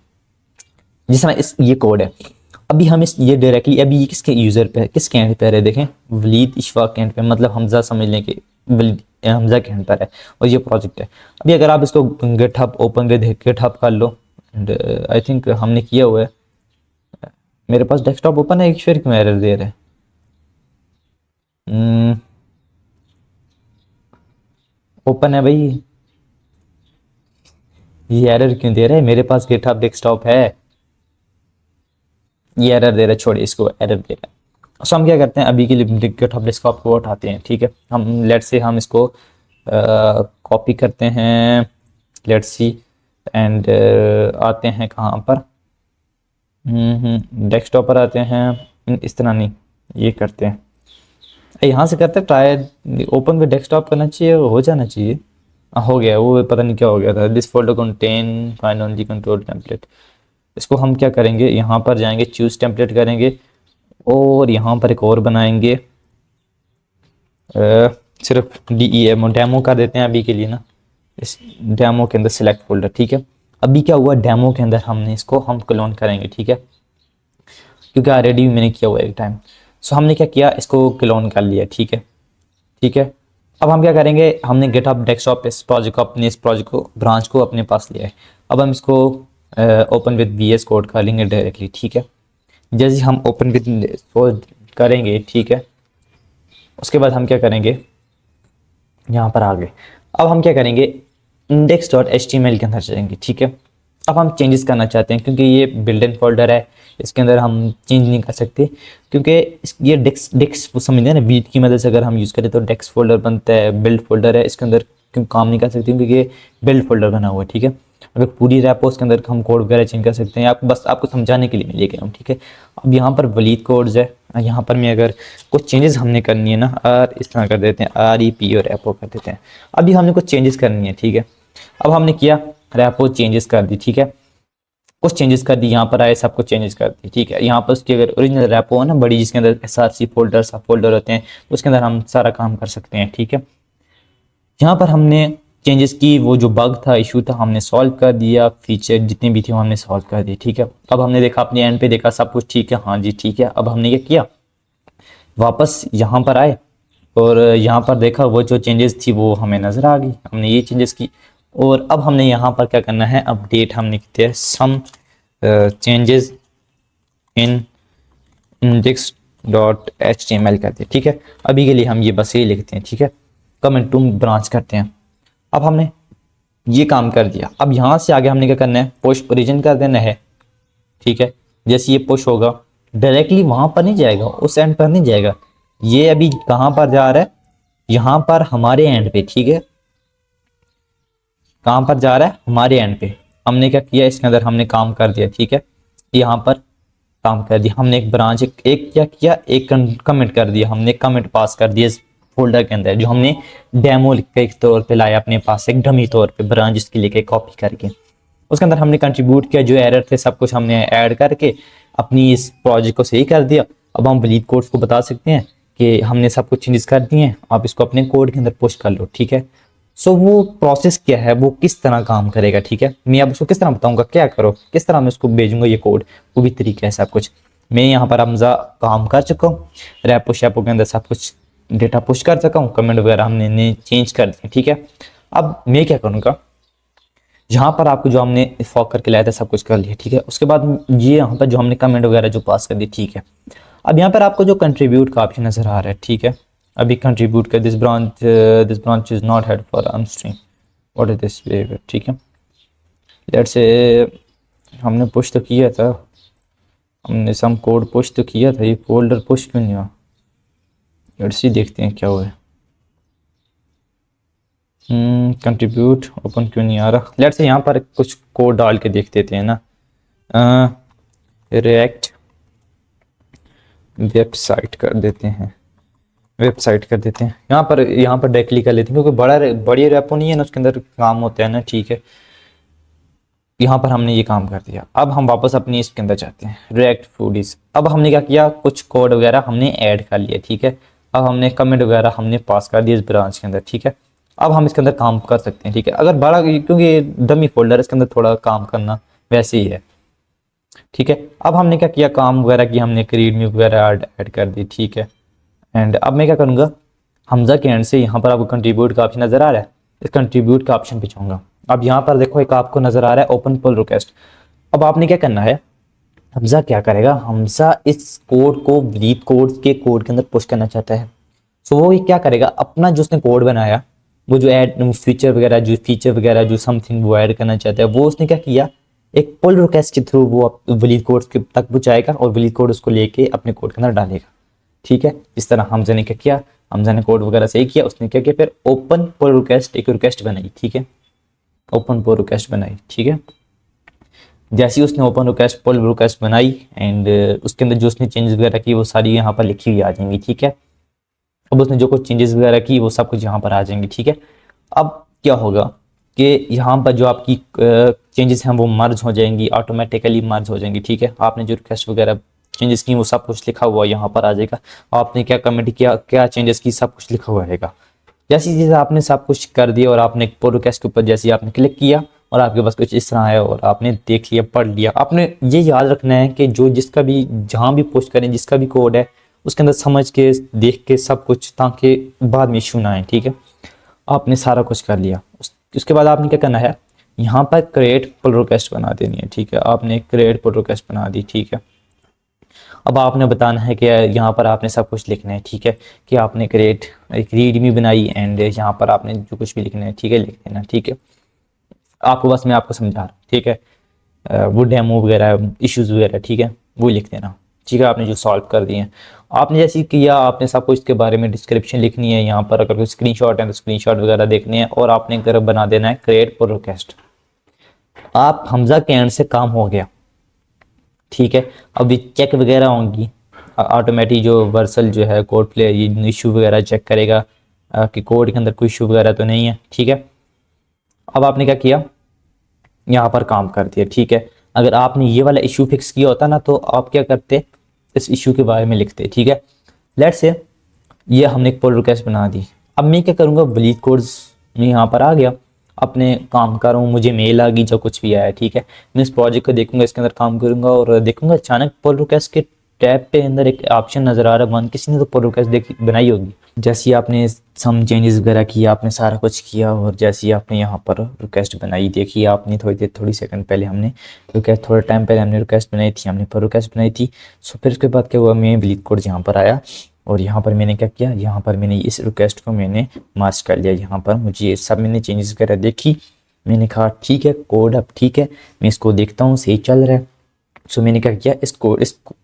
जिस तरह इस ये कोड है, अभी हम इस ये डायरेक्टली, अभी ये किसके यूजर पे, किसके एंड पे है, देखें वलीद इशफाक के एंड पे, मतलब हमजा समझ लें कि हमजा के एंड पर है, और ये प्रोजेक्ट है। अभी अगर आप इसको गिटहब ओपन विद गिटहब कर लो, एंड आई थिंक हमने किया हुआ है, मेरे पास डेस्कटॉप ओपन है, एक फिर क्यों एरर दे रहा है, ओपन है भाई, ये एरर क्यों दे रहा है, मेरे पास गिटहब डेस्कटॉप है, ये एरर दे रहा है, छोड़िए इसको, एरर दे रहा है। सो हम क्या करते हैं, अभी के लिए गिटहब डेस्कटॉप को उठाते हैं, ठीक है। हम लेट्स से हम इसको कॉपी करते हैं, लेट्स सी, एंड आते हैं कहाँ पर, डेस्कटॉप पर आते हैं, इस तरह नहीं, ये करते हैं, यहाँ से करते हैं, ट्राई ओपन विद डेस्कटॉप करना चाहिए, हो जाना चाहिए। हो गया, वो पता नहीं क्या हो गया था, this folder contain find only control template. इसको हम क्या करेंगे, यहाँ पर जाएंगे, चूज टेम्पलेट करेंगे, और यहाँ पर एक और बनाएंगे, सिर्फ डेमो कर देते हैं अभी के लिए ना, इस डेमो के अंदर सिलेक्ट फोल्डर, ठीक है। अभी क्या हुआ, डेमो के अंदर हमने इसको हम क्लोन करेंगे, ठीक है, क्योंकि ऑलरेडी मैंने किया हुआ एक टाइम। सो हमने क्या किया, इसको क्लोन कर लिया, ठीक है, ठीक है। अब हम क्या करेंगे, हमने गिटहब डेस्कटॉप इस प्रोजेक्ट को, अपने इस प्रोजेक्ट को, ब्रांच को अपने पास लिया है। अब हम इसको ओपन विद VS कोड कर लेंगे डायरेक्टली, ठीक है। जैसे हम ओपन विद करेंगे, ठीक है, उसके बाद हम क्या करेंगे, यहाँ पर आ गए। अब हम क्या करेंगे, index.html के अंदर चलेंगे, ठीक है। अब हम चेंजेस करना चाहते हैं, क्योंकि ये बिल्ड इन फोल्डर है, इसके अंदर हम चेंज नहीं कर सकते, क्योंकि ये डेक्स समझते हैं ना, बीट की मदद से अगर हम यूज़ करें तो डेक्स फोल्डर बनता है, बिल्ड फोल्डर है, इसके अंदर क्यों काम नहीं कर सकते, क्योंकि ये बिल्ड फोल्डर बना हुआ है, ठीक है। अगर पूरी रैपो उसके अंदर हम कोड वगैरह चेंज कर सकते हैं, आपको बस आपको समझाने के लिए मैं लेके आऊँ, ठीक है। अब यहाँ पर वलीद कोड्स है, यहाँ पर मैं अगर कुछ चेंजेस हमने करनी है ना, और इस तरह कर देते हैं, REP और रैपो कर देते हैं। अभी हमने कुछ चेंजेस करनी है, ठीक है। अब हमने किया, रैपो चेंजेस कर दी, ठीक है, कुछ चेंजेस कर दी, यहाँ पर आए सब कुछ चेंजेस कर दी, ठीक है। यहाँ पर उसकी अगर ओरिजिनल रैपो है ना बड़ी, जिसके अंदर SRC फोल्डर सब फोल्डर होते हैं, उसके अंदर हम सारा काम कर सकते हैं, ठीक है। यहाँ पर हमने चेंजेस की, वो जो बग था, इशू था, हमने सॉल्व कर दिया, फीचर जितने भी थे वो हमने सॉल्व कर दिए, ठीक है। अब हमने देखा, अपने एंड पे देखा सब कुछ ठीक है, हाँ जी ठीक है। अब हमने ये किया, वापस यहाँ पर आए, और यहाँ पर देखा वो जो चेंजेस थी वो हमें नज़र आ गई, हमने ये चेंजेस की। और अब हमने यहाँ पर क्या करना है, अपडेट हमने किया है सम चेंजेस इन index.html करते हैं, ठीक है। अभी के लिए हम ये बस यही लिखते हैं, ठीक है। कमेंट टू ब्रांच करते हैं। अब हमने ये काम कर दिया, अब यहाँ से आगे हमने क्या करना है, पुश ओरिजिन कर देना है, ठीक है। जैसे ये पुश होगा डायरेक्टली वहां पर नहीं जाएगा, उस एंड पर नहीं जाएगा, ये अभी कहां पर जा रहा है, यहाँ पर हमारे एंड पे, ठीक है। कहां पर जा रहा है, हमारे एंड पे। हमने क्या किया, इसके अंदर हमने काम कर दिया, ठीक है। यहाँ पर काम कर दिया हमने, एक ब्रांच एक क्या किया, एक कमेंट कर दिया हमने, कमेंट पास कर दिया इस फोल्डर के अंदर, जो हमने डेमो के तौर पे लाया अपने पास, एक डमी तौर पे ब्रांच इसकी लेके कॉपी करके। उसके अंदर हमने कंट्रीब्यूट किया, जो एरर थे सब कुछ हमने ऐड करके अपनी इस प्रोजेक्ट को सही कर दिया। अब हम ब्लीड कोड्स को बता सकते हैं कि हमने सब कुछ चेंजेस कर दिए हैं, आप इसको अपने कोड के अंदर पुश कर लो, ठीक है। सो वो प्रोसेस क्या है, वो किस तरह काम करेगा, ठीक है। मैं अब उसको किस तरह बताऊंगा, क्या करो, किस तरह मैं उसको भेजूंगा ये कोड, वो भी तरीका है सब कुछ। मैं यहाँ पर हमजा काम कर चुका हूँ, रैपो शैपो के अंदर सब कुछ डेटा पुश कर चुका हूँ, कमेंट वगैरह हमने चेंज कर दिए, ठीक है। अब मैं क्या करूँगा, यहाँ पर आपको जो हमने फॉक करके लाया था सब कुछ कर लिया, ठीक है। उसके बाद ये यहाँ पर जो हमने कमेंट वगैरह जो पास कर दी, ठीक है। अब यहाँ पर आपको जो कंट्रीब्यूट का ऑप्शन नजर आ रहा है, ठीक है। अभी कंट्रीब्यूट का this branch is not head for अनस्ट्रीम, what is this behaviour, ठीक है। लेट्स से हमने पुश तो किया था, हमने सम कोड पुश तो किया था, ये फोल्डर पुश क्यों नहीं हुआ, लेट्स सी देखते हैं क्या हुआ है। कंट्रीब्यूट ओपन क्यों नहीं आ रहा, लेट्स से यहाँ पर कुछ कोड डाल के देख देते हैं ना। रिएक्ट वेबसाइट कर देते हैं, वेबसाइट कर देते हैं, यहाँ पर डायरेक्टली कर लेते हैं, क्योंकि बड़ी रेपो नहीं है ना, उसके अंदर काम होता है ना, ठीक है। यहाँ पर हमने ये काम कर दिया। अब हम वापस अपनी इसके अंदर जाते हैं, रिएक्ट फूडीज। अब हमने क्या किया, कुछ कोड वगैरह हमने ऐड कर लिया, ठीक है। अब हमने कमेंट वगैरह हमने पास कर दिया इस ब्रांच के अंदर, ठीक है। अब हम इसके अंदर काम कर सकते हैं, ठीक है। अगर बड़ा, क्योंकि डमी फोल्डर इसके अंदर थोड़ा काम करना वैसे ही है, ठीक है। अब हमने क्या किया, काम वगैरह की हमने रीडमी वगैरह ऐड कर दी, ठीक है। एंड अब मैं क्या करूँगा, हमजा के एंड से यहाँ पर आपको कंट्रीब्यूट का ऑप्शन नजर आ रहा है, इस कंट्रीब्यूट का ऑप्शन पे जाऊँगा। अब यहाँ पर देखो एक आपको नजर आ रहा है ओपन पुल रिक्वेस्ट। अब आपने क्या करना है, हमजा क्या करेगा, हमजा इस कोड को ब्रीथ कोड के अंदर पुश करना चाहता है। सो वो क्या करेगा, अपना जो उसने कोड बनाया, वो जो ऐड फीचर वगैरह जो समथिंग वो ऐड करना चाहता है, वो उसने क्या किया, एक पुल रिक्वेस्ट के थ्रू वो ब्रीथ कोड तक पहुंचाएगा और ब्रीथ कोड उसको लेके अपने कोड के अंदर डालेगा, ठीक है। इस तरह हमजा ने क्या किया, हमजा ने कोड वगैरह सही किया, उसने क्या किया, फिर ओपन पुल रिक्वेस्ट एक रिक्वेस्ट बनाई, ठीक है। ओपन पुल रिक्वेस्ट बनाई, ठीक है। जैसे ही उसने ओपन रिक्वेस्ट पुल रिक्वेस्ट बनाई एंड उसके अंदर जो उसने चेंजेस वगैरह की वो सारी यहाँ पर लिखी हुई आ जाएंगी, ठीक है। अब उसने जो कुछ चेंजेस वगैरह की वो सब कुछ यहाँ पर आ जाएंगे, ठीक है। अब क्या होगा कि यहाँ पर जो आपकी चेंजेस हैं वो मर्ज हो जाएंगी, ऑटोमेटिकली मर्ज हो जाएंगी, ठीक है। आपने जो रिक्वेस्ट वगैरह चेंजेस की वो सब कुछ लिखा हुआ यहाँ पर आ जाएगा, आपने क्या कमेंट किया, क्या चेंजेस की, सब कुछ लिखा हुआ रहेगा। जैसी चीज़ आपने सब कुछ कर दिया और आपने पुल रिक्वेस्ट के ऊपर जैसे आपने क्लिक किया और आपके पास कुछ इस तरह है और आपने देख लिया, पढ़ लिया। आपने ये याद रखना है कि जो जिसका भी जहाँ भी पोस्ट करें, जिसका भी कोड है उसके अंदर समझ के देख के सब कुछ, ताकि बाद में इशू ना आए, ठीक है। आपने सारा कुछ कर लिया, उसके बाद आपने क्या करना है, यहाँ पर क्रिएट पुल रिक्वेस्ट बना देनी है, ठीक है। आपने क्रिएट पुल रिक्वेस्ट बना दी, ठीक है। अब आपने बताना है कि यहाँ पर आपने सब कुछ लिखना है, ठीक है। कि आपने क्रिएट एक रीडमी बनाई एंड यहाँ पर आपने जो कुछ भी लिखना है, ठीक है, लिख देना, ठीक है। आपको बस मैं आपको समझा रहा हूँ, ठीक है। वो डेमो वगैरह इश्यूज वगैरह, ठीक है, वो लिख देना, ठीक है। आपने जो सॉल्व कर दिए हैं, आपने जैसे किया, आपने सब कुछ के बारे में डिस्क्रिप्शन लिखनी है यहाँ पर, अगर कोई स्क्रीनशॉट है तो स्क्रीनशॉट वगैरह देखने हैं, और आपने घर बना देना है क्रिएट पुल रिक्वेस्ट। आप हमजा के एंड से काम हो गया, ठीक है। अभी चेक वगैरह होंगी, ऑटोमेटिक जो वर्सल जो है कोड प्ले ये इशू वगैरह चेक करेगा कि कोड के अंदर कोई इशू वगैरह तो नहीं है, ठीक है। अब आपने क्या किया, यहाँ पर काम कर दिया, ठीक है। अगर आपने ये वाला इशू फिक्स किया होता ना, तो आप क्या करते, इस इशू के बारे में लिखते, ठीक है। लेट्स से ये हमने एक पुल रिक्वेस्ट बना दी। अब मैं क्या करूँगा, ब्लीड कोड्स में यहाँ पर आ गया, अपने काम कर रहा हूँ, मुझे मेल आ गई जो कुछ भी आया, ठीक है। मैं इस प्रोजेक्ट को देखूंगा, इसके अंदर काम करूंगा और देखूंगा अचानक पुल रिक्वेस्ट के टैब पे अंदर एक ऑप्शन नजर आ रहा है वन, किसी ने तो पुल रिक्वेस्ट बनाई होगी। जैसे आपने सम चेंजेस वगैरह किया, आपने सारा कुछ किया, और जैसे आपने यहाँ पर रिक्वेस्ट बनाई, देखिए आपने थोड़ी सेकंड पहले हमने रिक्वेस्ट, थोड़ा टाइम पहले हमने रिक्वेस्ट बनाई थी, हमने पुल रिक्वेस्ट बनाई थी। सो फिर उसके बाद क्या हुआ, मैं ब्लीड कोड यहाँ पर आया और यहाँ पर मैंने क्या किया, यहाँ पर मैंने इस रिक्वेस्ट को मैंने मार्च कर लिया। यहाँ पर मुझे सब मैंने चेंजेस वगैरह देखी, मैंने कहा ठीक है कोड अब ठीक है, मैं इसको देखता हूँ सही चल रहा है। सो मैंने क्या किया,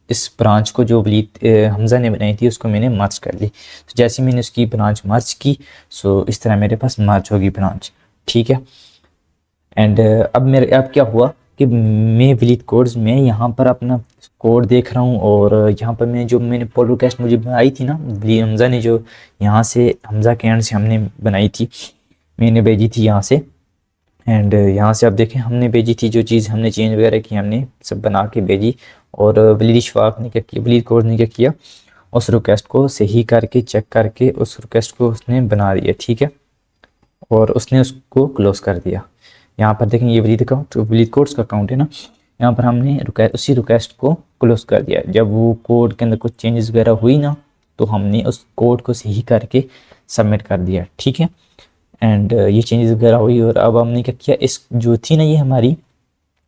इस ब्रांच को जो वलीद हमज़ा ने बनाई थी उसको मैंने मर्ज कर ली। तो जैसे मैंने उसकी ब्रांच मर्ज की, सो इस तरह मेरे पास मर्ज होगी ब्रांच, ठीक है। एंड अब क्या हुआ कि मैं वलीद कोड्स में यहाँ पर अपना कोड देख रहा हूँ, और यहाँ पर मैंने पुल रिक्वेस्ट मुझे बनाई थी ना वलीद हमज़ा ने, जो यहाँ से हमज़ा के एंड से हमने बनाई थी, मैंने भेजी थी यहाँ से। एंड यहाँ से आप देखें हमने भेजी थी जो चीज़ हमने चेंज वगैरह की, हमने सब बना के भेजी। और वलीद इशफाक ने क्या किया, वलीद कोड ने क्या किया, उस रिक्वेस्ट को सही करके चेक करके उस रिक्वेस्ट को उसने बना दिया, ठीक है, और उसने उसको क्लोज कर दिया। यहाँ पर देखें ये वलीद कोड्स का अकाउंट है ना, यहाँ पर हमने उसी रिक्वेस्ट को क्लोज कर दिया। जब वो कोड के अंदर कुछ चेंजेस वगैरह हुई ना, तो हमने उस कोड को सही करके सबमिट कर दिया, ठीक है। एंड ये चेंजेस वगैरह हुई, और अब हमने क्या किया, इस जो थी ना ये हमारी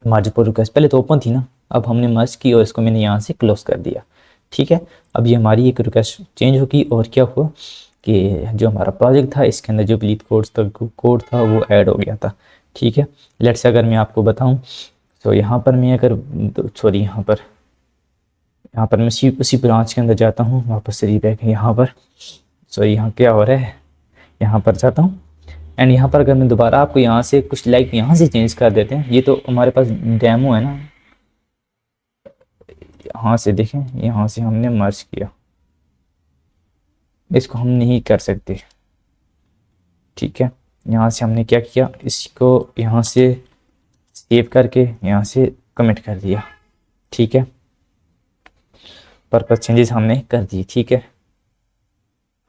मर्ज पुल रिक्वेस्ट पहले तो ओपन थी ना, अब हमने मर्ज की और इसको मैंने यहाँ से क्लोज कर दिया, ठीक है। अब ये हमारी एक रिक्वेस्ट चेंज होगी, और क्या हुआ कि जो हमारा प्रोजेक्ट था इसके अंदर जो वलीद कोड था वो ऐड हो गया था, ठीक है। लेट्स से अगर मैं आपको बताऊं, तो यहाँ पर मैं अगर सॉरी यहाँ पर मैं उसी ब्रांच के अंदर जाता हूँ, वापस से रीबैक है यहाँ पर, सॉरी यहाँ क्या हो रहा है, यहाँ पर जाता हूँ। एंड यहाँ पर अगर मैं दोबारा आपको यहाँ से कुछ लाइक यहाँ से चेंज कर देते हैं, ये तो हमारे पास डेमो है ना, यहाँ से देखें, यहाँ से हमने मर्ज किया, इसको हम नहीं कर सकते, ठीक है। यहाँ से हमने क्या किया, इसको यहाँ से सेव करके यहाँ से कमिट कर दिया, ठीक है, पर्पस चेंजेस हमने कर दी, ठीक है।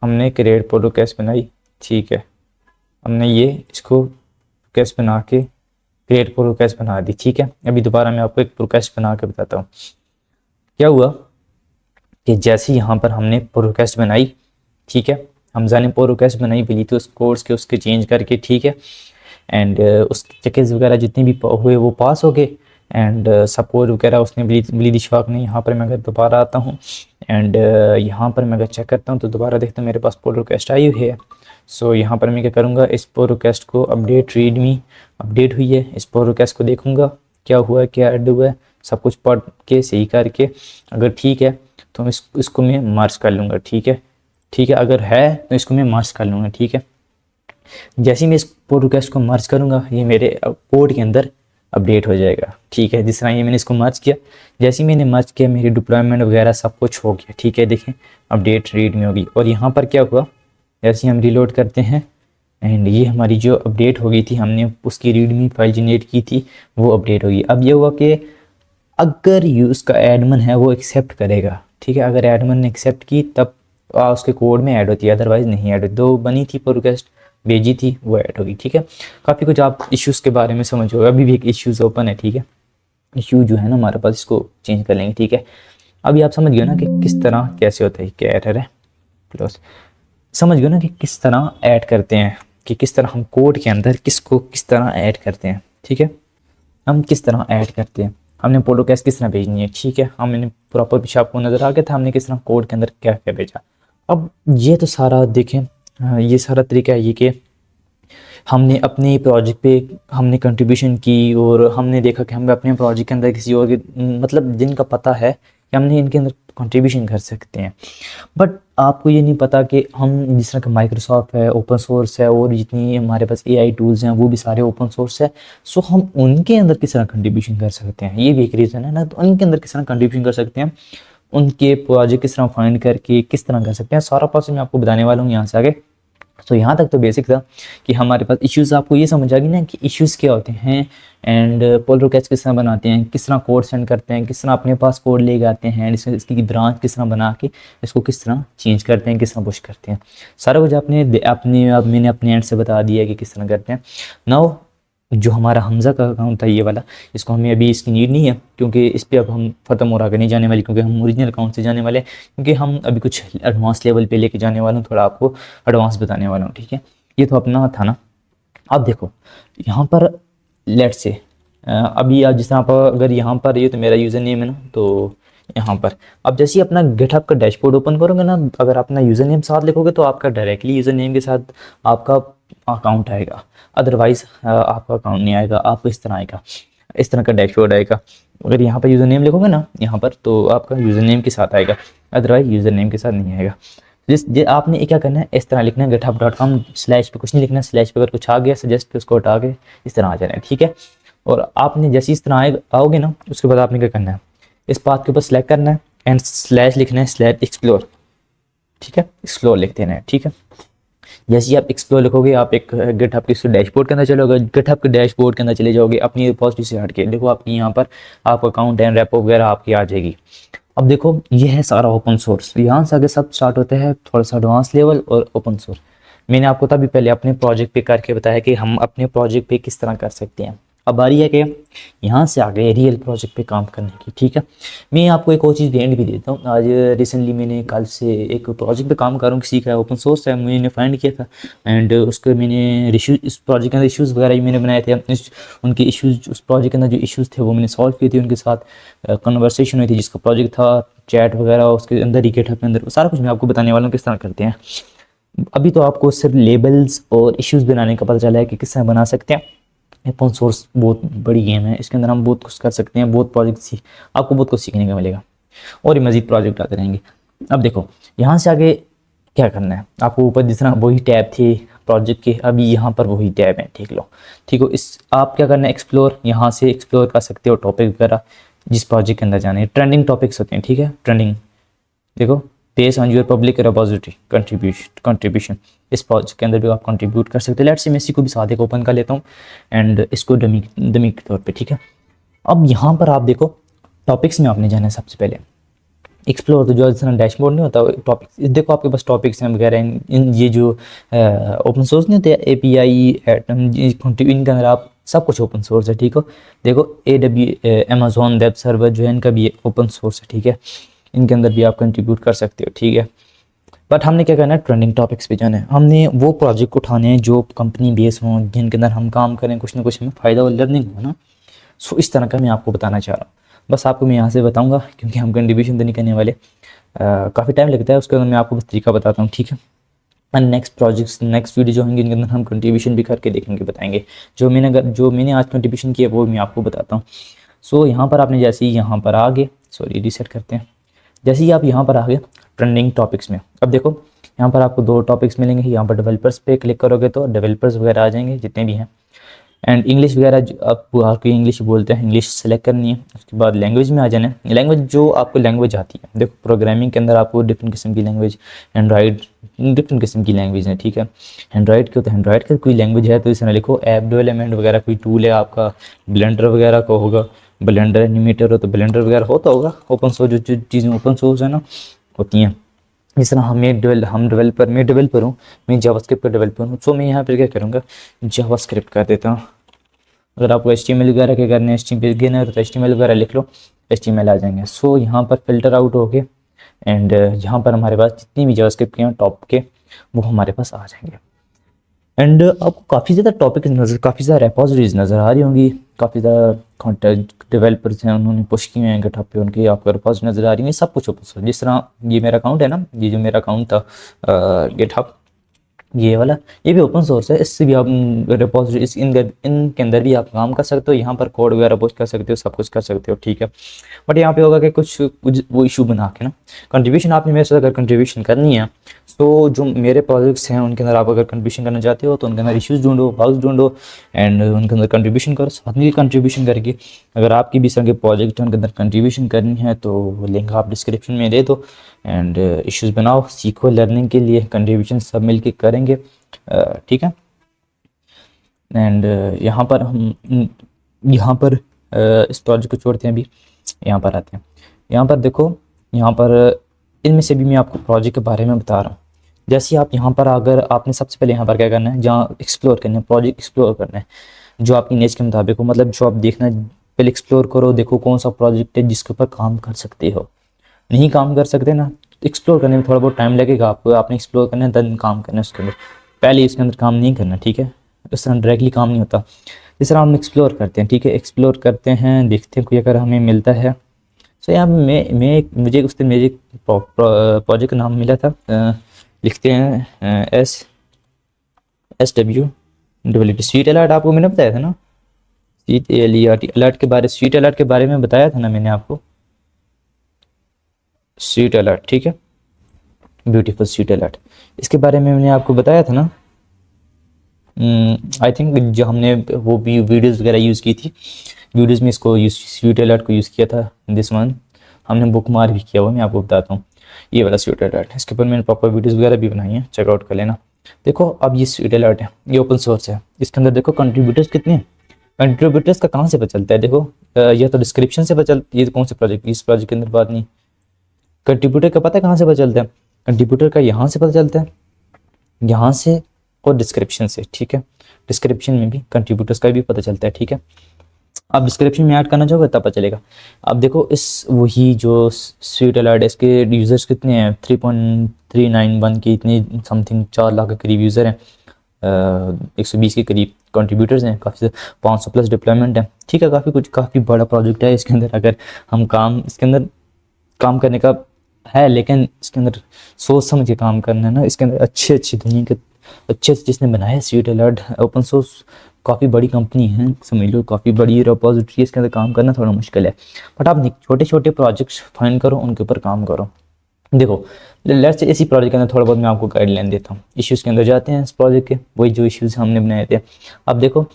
हमने क्रिएट पुल रिक्वेस्ट बनाई, ठीक है, हमने ये इसको रिक्वेस्ट बना के क्रिएट पुल रिक्वेस्ट बना दी, ठीक है। अभी दोबारा मैं आपको एक रिक्वेस्ट बना के बताता हूँ। क्या हुआ कि जैसे यहाँ पर हमने पुल रिक्वेस्ट बनाई, ठीक है, हमज़ा ने पुल रिक्वेस्ट बनाई वलीद उस कोर्स के उसके चेंज करके, ठीक है। एंड उसके चेकेज वगैरह जितने भी हुए वो पास हो गए, एंड सपोर्ट वगैरह उसने वलीद इशफाक ने। यहाँ पर मैं अगर दोबारा आता हूँ, एंड यहाँ पर मैं अगर चेक करता हूँ, तो दोबारा देखता हूँ मेरे पास पुल रिक्वेस्ट आई हुई है। सो यहाँ पर मैं क्या करूँगा, इस पुल रिक्वेस्ट को अपडेट रीडमी अपडेट हुई है, इस पुल रिक्वेस्ट को देखूँगा क्या हुआ है, क्या ऐड हुआ है, सब कुछ पढ़ के सही करके अगर ठीक है तो इसको मैं मर्ज कर लूँगा, ठीक है, ठीक है। अगर है तो इसको मैं मर्ज कर लूँगा, ठीक है। जैसे ही मैं इस पुल रिक्वेस्ट को मर्ज करूँगा, ये मेरे कोड के अंदर अपडेट हो जाएगा, ठीक है। जिस तरह ये मैंने इसको मर्ज किया, जैसे ही मैंने मर्ज किया मेरी डिप्लॉयमेंट वगैरह सब कुछ हो गया, ठीक है। देखें अपडेट रीड में होगी, और यहाँ पर क्या हुआ, जैसे हम रीलोड करते हैं, एंड ये हमारी जो अपडेट हो गई थी, हमने उसकी रीडमी फाइल जनरेट की थी, वो अपडेट होगी। अब ये हुआ कि अगर उसका एडमिन है वो एक्सेप्ट करेगा, ठीक है, अगर एडमिन ने एक्सेप्ट की तब उसके कोड में ऐड होती है, अदरवाइज नहीं ऐड होती। दो बनी थी पुल रिक्वेस्ट भेजी थी वो ऐड होगी, ठीक है। काफ़ी कुछ आप इश्यूज़ के बारे में समझो, अभी भी एक इश्यूज़ ओपन है, ठीक है। इश्यू जो है ना हमारे पास, इसको चेंज कर लेंगे, ठीक है। अभी आप समझ गए ना कि किस तरह कैसे होता है, क्या एरर है प्लस, समझ गए ना कि किस तरह ऐड करते हैं, कि किस तरह हम कोड के अंदर किसको किस तरह ऐड करते हैं, ठीक है। हम किस तरह ऐड करते हैं, हमने पुल रिक्वेस्ट किस तरह भेजनी है, ठीक है। हमने प्रॉपर पीछे आपको नज़र आ गया था हमने किस तरह कोड के अंदर क्या क्या भेजा। अब ये तो सारा देखें, ये सारा तरीका है ये कि हमने अपने प्रोजेक्ट पे हमने कंट्रीब्यूशन की, और हमने देखा कि हम अपने प्रोजेक्ट के अंदर किसी और के मतलब जिनका पता है कि हमने इनके अंदर कंट्रीब्यूशन कर सकते हैं, बट आपको ये नहीं पता कि हम जिस तरह का माइक्रोसॉफ्ट है ओपन सोर्स है, और जितनी हमारे पास एआई टूल्स हैं वो भी सारे ओपन सोर्स है। सो हम उनके अंदर किस तरह कंट्रीब्यूशन कर सकते हैं, ये भी एक रीज़न है ना। तो उनके अंदर किस तरह कंट्रीब्यूशन कर सकते हैं, उनके प्रोजेक्ट किस तरह फाइंड करके किस तरह कर सकते हैं, सारा प्रोसेस मैं आपको बताने वाला हूँ यहाँ से आगे। तो यहाँ तक तो बेसिक था कि हमारे पास इश्यूज़, आपको ये समझ आ गई ना कि इश्यूज़ क्या होते हैं, एंड पुल रिक्वेस्ट किस तरह बनाते हैं, किस तरह कोड सेंड करते हैं, किस तरह अपने पास कोड ले आते हैं, इसकी ब्रांच किस तरह बना के इसको किस तरह चेंज करते हैं, किस तरह पुश करते हैं, सारा कुछ मैंने अपने एंड से बता दिया कि किस तरह करते हैं। नाउ जो हमारा हमज़ा का अकाउंट था ये वाला, इसको हमें अभी इसकी नीड नहीं है, क्योंकि इस पर अब हम ख़त्म और आगे नहीं जाने वाली, क्योंकि हम ओरिजिनल अकाउंट से जाने वाले हैं, क्योंकि हम अभी कुछ एडवांस लेवल पे लेके जाने वाला हूँ, थोड़ा आपको एडवांस बताने वाला हूँ, ठीक है। ये तो अपना था ना। अब देखो यहाँ पर लेट से अभी आप जिस तरह आप अगर यहाँ पर ये तो मेरा यूज़र नेम है ना, तो यहाँ पर अब जैसे ही अपना गिटहब का डैशबोर्ड ओपन करोगे ना, अगर अपना यूज़र नेम साथ लिखोगे तो आपका डायरेक्टली यूज़र नेम के साथ आपका अकाउंट आएगा, अदरवाइज़ आपका अकाउंट नहीं आएगा, आपको इस तरह आएगा। इस तरह का डैशबोर्ड आएगा। अगर यहाँ पर यूज़र नेम लिखोगे ना यहाँ पर, तो आपका यूज़र नेम के साथ आएगा, अदरवाइज यूज़र नेम के साथ नहीं आएगा। ये आपने क्या करना है, इस तरह लिखना है github.com स्लैश पे कुछ नहीं लिखना है, स्लैश पे अगर कुछ आ गया सजेस्ट पे उसको हटा के इस तरह आ जाना है, ठीक है। और आपने जैसे इस तरह आओगे ना, उसके बाद आपने क्या करना है, इस पाथ के ऊपर सेलेक्ट करना है एंड स्लैश लिखना है, स्लैश एक्सप्लोर, ठीक है, एक्सप्लोर लिख देना है, ठीक है। जैसे ही आप एक्सप्लोर लिखोगे, आप एक गिटहब के डैशबोर्ड के अंदर चलोगे, गिटहब के डैशबोर्ड के अंदर चले जाओगे, अपनी रिपॉजिटरी से हट के देखो आपकी यहाँ पर आपका अकाउंट एंड रेपो वगैरह आपकी आ जाएगी। अब देखो ये है सारा ओपन सोर्स, यहाँ से आगे सब स्टार्ट होता है थोड़ा सा एडवांस लेवल और ओपन सोर्स। मैंने आपको तभी पहले अपने प्रोजेक्ट पे करके बताया कि हम अपने प्रोजेक्ट पे किस तरह कर सकते हैं। अब बारी है कि यहाँ से आगे रियल प्रोजेक्ट पे काम करने की, ठीक है। मैं आपको एक और चीज़ एंड भी देता हूँ। आज रिसेंटली मैंने कल से एक प्रोजेक्ट पे काम कर रहा हूँ, किसी का ओपन सोर्स है, मैंने फाइंड किया था एंड उसके मैंने इस प्रोजेक्ट के अंदर इश्यूज़ वगैरह भी मैंने बनाए थे। उनके इश्यूज़, उस प्रोजेक्ट के अंदर जो इश्यूज़ थे वो मैंने सॉल्व किए थे, उनके साथ कन्वर्सेशन हुई थी, जिसका प्रोजेक्ट था चैट वगैरह उसके अंदर ही, गिटहब के अंदर सारा कुछ मैं आपको बताने वाला हूँ किस तरह करते हैं। अभी तो आपको सिर्फ लेबल्स और इश्यूज़ बनाने का पता चला है कि किस तरह बना सकते हैं। ओपन सोर्स बहुत बड़ी गेम है, इसके अंदर हम बहुत कुछ कर सकते हैं, बहुत प्रोजेक्ट आपको बहुत कुछ सीखने का मिलेगा और ये मज़ीद प्रोजेक्ट आते रहेंगे। अब देखो यहाँ से आगे क्या करना है, आपको ऊपर जिस तरह वही टैब थे प्रोजेक्ट के, अभी यहाँ पर वही टैब है, ठीक लो, ठीक हो। इस आप क्या करना है, एक्सप्लोर, यहाँ से एक्सप्लोर कर सकते हो टॉपिक वगैरह जिस प्रोजेक्ट के अंदर जाने हैं, ट्रेंडिंग टॉपिक्स होते हैं, ठीक है। ट्रेंडिंग देखो, based on your public repository contribution, इस प्रोजेक्ट के अंदर भी आप कंट्रीब्यूट कर सकते हैं। लेट्स से मैं इसी को भी साथ एक ओपन कर लेता हूँ एंड इसको डमी के तौर पे, ठीक है। अब यहाँ पर आप देखो टॉपिक्स में आपने जाना है सबसे पहले, एक्सप्लोर, तो जो जितना डैशबोर्ड नहीं होता टॉपिक्स, देखो आपके पास टॉपिक्स हैं वगैरह, इन ये जो ओपन सोर्स नहीं होते API इनके अंदर आप सब कुछ ओपन सोर्स है, ठीक हो। देखो Amazon वेब सर्वर जो है इनका भी ओपन सोर्स है, ठीक है, इनके अंदर भी आप कंट्रीब्यूट कर सकते हो, ठीक है। बट हमने क्या करना है, ट्रेंडिंग टॉपिक्स पे जाना है, हमने वो प्रोजेक्ट उठाने हैं जो कंपनी बेस हों, जिनके अंदर हम काम करें, कुछ ना कुछ हमें फ़ायदा और लर्निंग हो ना। सो इस तरह का मैं आपको बताना चाह रहा हूँ। बस आपको मैं यहाँ से बताऊँगा क्योंकि हम कंट्रीब्यूशन तो नहीं करने वाले, काफ़ी टाइम लगता है, उसके अंदर मैं आपको बस तरीका बताता हूँ, ठीक है। And next projects, next video जो होंगे इनके अंदर हम कंट्रीब्यूशन भी करके देखेंगे, बताएंगे जो मैंने आज कंट्रीब्यूशन किया वो मैं आपको बताता हूँ। सो यहाँ पर आपने जैसे ही यहाँ पर आ गए, सॉरी रीसेट करते हैं, जैसे ही आप यहाँ पर आ गए ट्रेंडिंग टॉपिक्स में, अब देखो यहाँ पर आपको दो टॉपिक्स मिलेंगे। यहाँ पर डेवलपर्स पे क्लिक करोगे तो डेवलपर्स वगैरह आ जाएंगे जितने भी हैं, एंड इंग्लिश वगैरह आपको इंग्लिश बोलते हैं, इंग्लिश सेलेक्ट करनी है। उसके बाद लैंग्वेज में आ जाना है, लैंग्वेज जो आपको लैंग्वेज आती है। देखो प्रोग्रामिंग के अंदर आपको डिफरेंट किस्म की लैंग्वेज, एंड्रॉइड डिफरेंट किस्म की लैंग्वेज है, ठीक है। एंड्रॉइड की, तो एंड्रॉइड की कोई लैंग्वेज है तो इस तरह लिखो, ऐप डेवलपमेंट वगैरह कोई टूल है आपका, ब्लेंडर वगैरह का होगा, ब्लेंडर एनिमेटर हो तो ब्लेंडर वगैरह होता होगा। ओपन सोर्स जो चीज़ें ओपन सोर्स है ना होती हैं, इस तरह मैं डेवलपर हूँ, मैं जावास्क्रिप्ट का डेवलपर हूँ। सो मैं यहाँ पर क्या करूँगा, जावास्क्रिप्ट कर देता हूँ। अगर आपको HTML वगैरह के करने हैं, HTML तो HTML वगैरह लिख लो, HTML आ जाएंगे। सो यहाँ पर फिल्टर आउट हो गए एंड यहाँ पर हमारे पास जितनी भी जावास्क्रिप्ट के हैं टॉप के वो हमारे पास आ जाएंगे। एंड आपको काफ़ी ज़्यादा टॉपिक नज़र, काफ़ी ज़्यादा रेपोजिटरीज नज़र आ रही होंगी, काफ़ी ज़्यादा कॉन्टेंट डेवलपर्स हैं उन्होंने पुश किए हैं गिटहब पे, उनकी आपको रेपोजिटरी नज़र आ रही है, सब कुछ ओपन सोर्स। जिस तरह ये मेरा अकाउंट है ना, ये जो मेरा अकाउंट था गिटहब ये वाला, ये भी ओपन सोर्स है, इससे भी आप रिपोजिटरी इनके अंदर भी आप काम कर सकते हो, यहाँ पर कोड वगैरह पोस्ट कर सकते हो, सब कुछ कर सकते हो, ठीक है। बट यहाँ पे होगा कि कुछ वो इशू बना के ना, कंट्रीब्यूशन आपने मेरे साथ अगर कंट्रीब्यूशन करनी है तो जो मेरे प्रोजेक्ट्स हैं उनके अंदर आप अगर कंट्रीब्यूशन करना चाहते हो तो उनके अंदर इश्यूज़ ढूंढो, बग्स ढूंढो एंड उनके अंदर कंट्रीब्यूशन करो, साथ में कंट्रीब्यूशन करके अगर आपकी भी संगे प्रोजेक्ट है उनके अंदर कंट्रीब्यूशन करनी है तो लिंक आप डिस्क्रिप्शन में दे दो एंड इश्यूज़ बनाओ, सीखो, लर्निंग के लिए कंट्रीब्यूशन सब मिल के करेंगे, ठीक है। एंड यहाँ पर हम इस प्रोजेक्ट को छोड़ते हैं, अभी यहाँ पर आते हैं। यहाँ पर देखो, यहाँ पर इनमें से भी मैं आपको प्रोजेक्ट के बारे में बता रहा हूँ। जैसे आप यहाँ पर अगर आपने सबसे पहले यहाँ पर क्या करना है, जहाँ एक्सप्लोर करना है, प्रोजेक्ट एक्सप्लोर करना है जो आपकी नेच के मुताबिक हो, मतलब जो आप देखना है पहले एक्सप्लोर करो, देखो कौन सा प्रोजेक्ट है जिसके ऊपर काम कर सकते हो। नहीं काम कर सकते ना, एक्सप्लोर करने में थोड़ा बहुत टाइम लगेगा आपको, आपने एक्सप्लोर करना है देन काम करना है उसके अंदर, पहले इसके अंदर काम नहीं करना, ठीक है। इस तरह डायरेक्टली काम नहीं होता, जिस तरह हम एक्सप्लोर करते हैं, ठीक है, एक्सप्लोर करते हैं, देखते हैं कोई अगर हमें मिलता है। सो यहाँ मुझे उस दिन मेरे प्रोजेक्ट का नाम मिला था, लिखते हैं SW स्वीट अलर्ट, आपको मैंने बताया था ना, CTALERT स्वीट अलर्ट के बारे में बताया था ना मैंने आपको, स्वीट अलर्ट, ठीक है, ब्यूटीफुल स्वीट अलर्ट, इसके बारे में मैंने आपको बताया था ना। आई थिंक जो हमने वो भी वीडियोस वगैरह यूज़ की थी, वीडियोस में इसको स्वीट अलर्ट को यूज़ किया था, दिस वन हमने बुक मार्क भी किया हुआ, मैं आपको बताता हूँ, ये वाला स्वीट अलर्ट है, इसके ऊपर मैंने प्रॉपर वीडियोस वगैरह भी बनाई है, चेकआउट कर लेना। देखो अब ये स्वीट अलर्ट है, ये ओपन सोर्स है, इसके अंदर देखो कंट्रीब्यूटर्स कितने हैं। कंट्रीब्यूटर्स का कहाँ से पता चलता है, देखो ये तो डिस्क्रिप्शन से पता चलता, ये कौन से प्रोजेक्ट, इस प्रोजेक्ट के अंदर बात नहीं। कंट्रीब्यूटर का पता है कहाँ से पता चलता है, कंट्रीब्यूटर का यहाँ से पता चलता है, यहाँ से, और डिस्क्रिप्शन से, ठीक है, डिस्क्रिप्शन में भी कंट्रीब्यूटर्स का भी पता चलता है, ठीक है। आप डिस्क्रिप्शन में ऐड करना चाहोगे तब पता चलेगा। अब देखो इस वही जो स्वीट अलर्ट है, इसके यूज़र्स कितने हैं, 3.391 के, इतने समथिंग 4 लाख के करीब यूज़र हैं, 120 के करीब कंट्रीब्यूटर्स हैं, काफ़ी 500 प्लस डिप्लॉयमेंट है, ठीक है, काफ़ी बड़ा प्रोजेक्ट है। इसके अंदर अगर हम इसके अंदर काम करने का है, लेकिन इसके अंदर सोच समझ के काम करना है ना, इसके अंदर अच्छी दुनिया के अच्छे से जिसने बनाया है स्वीट अलर्ट ओपन सोर्स, काफ़ी बड़ी कंपनी है, समझ लो काफ़ी बड़ी रिपोजिटरी है, इसके अंदर काम करना थोड़ा मुश्किल है, बट आप छोटे छोटे प्रोजेक्ट्स फाइंड करो, उनके ऊपर काम करो। देखो लेट्स से इसी प्रोजेक्ट के अंदर थोड़ा बहुत मैं आपको गाइडलाइन देता हूँ, इश्यूज़ के अंदर जाते हैं इस प्रोजेक्ट के, वही जो इश्यूज़ हमने बनाए थे। अब देखो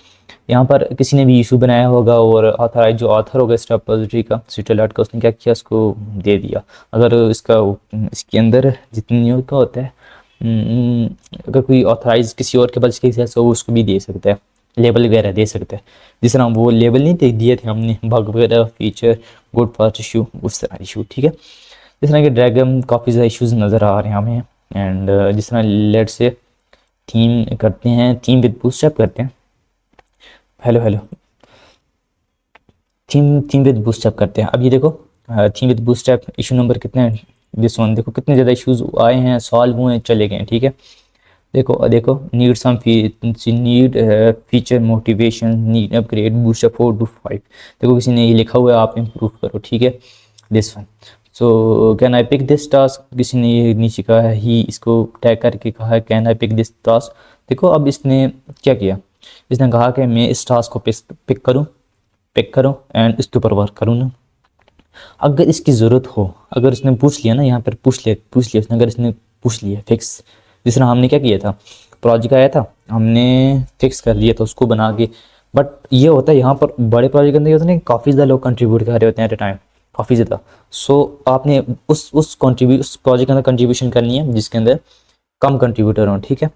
यहाँ पर किसी ने भी इशू बनाया होगा, और ऑथराइज जो ऑथर होगा इस रिपोजिटरी का स्वीट अलर्ट का, उसने क्या किया, उसको दे दिया। अगर इसके अंदर जितनी का होता है, अगर कोई ऑथराइज किसी और के पास केस है, उसको भी दे सकता है, लेबल वगैरह दे सकते हैं, जिस तरह वो लेबल नहीं दिए थे हमने, बग वगैरह, फीचर, गुड फर्स्ट इशू, उस तरह इशू, ठीक है। जिस तरह के ड्रैगन काफ़ी ज़्यादा इशूज़ नज़र आ रहे हैं हमें, एंड जिस तरह लेट से थीम करते हैं, थीम विद बूटस्ट्रैप करते हैं, हेलो थीम विद बूटस्ट्रैप करते हैं। अब ये देखो theme with bootstrap issue number कितने हैं, दिस वन, देखो कितने ज़्यादा इशूज़ आए हैं, सॉल्व हुए हैं, चले गए हैं, ठीक है। देखो need some need feature motivation, need upgrade boost up 4 to 5, देखो किसी ने ये लिखा हुआ है, आप इम्प्रूव करो, ठीक है, this one. So can I pick this task, किसी ने ये नीचे कहा है, ही इसको टैग करके कहा है can I pick this task. देखो अब इसने क्या किया, इसने कहा कि मैं इस टास्क को पिक करूँ एंड इसके ऊपर वर्क करूँ ना, अगर इसकी ज़रूरत हो, अगर इसने पूछ लिया ना, यहाँ पर पूछ लिया उसने, अगर इसने पूछ लिया फिक्स, जिस तरह हमने क्या किया था, प्रोजेक्ट आया था, हमने फिक्स कर लिया था उसको बना के, बट ये होता है यहाँ पर बड़े प्रोजेक्ट के अंदर ये होता है ना, काफ़ी ज़्यादा लोग कंट्रीब्यूट कर रहे होते हैं एट ए टाइम, काफ़ी ज़्यादा। सो आपने उस प्रोजेक्ट के अंदर कंट्रीब्यूशन करनी है जिसके अंदर कम कंट्रीब्यूटर हों, ठीक है,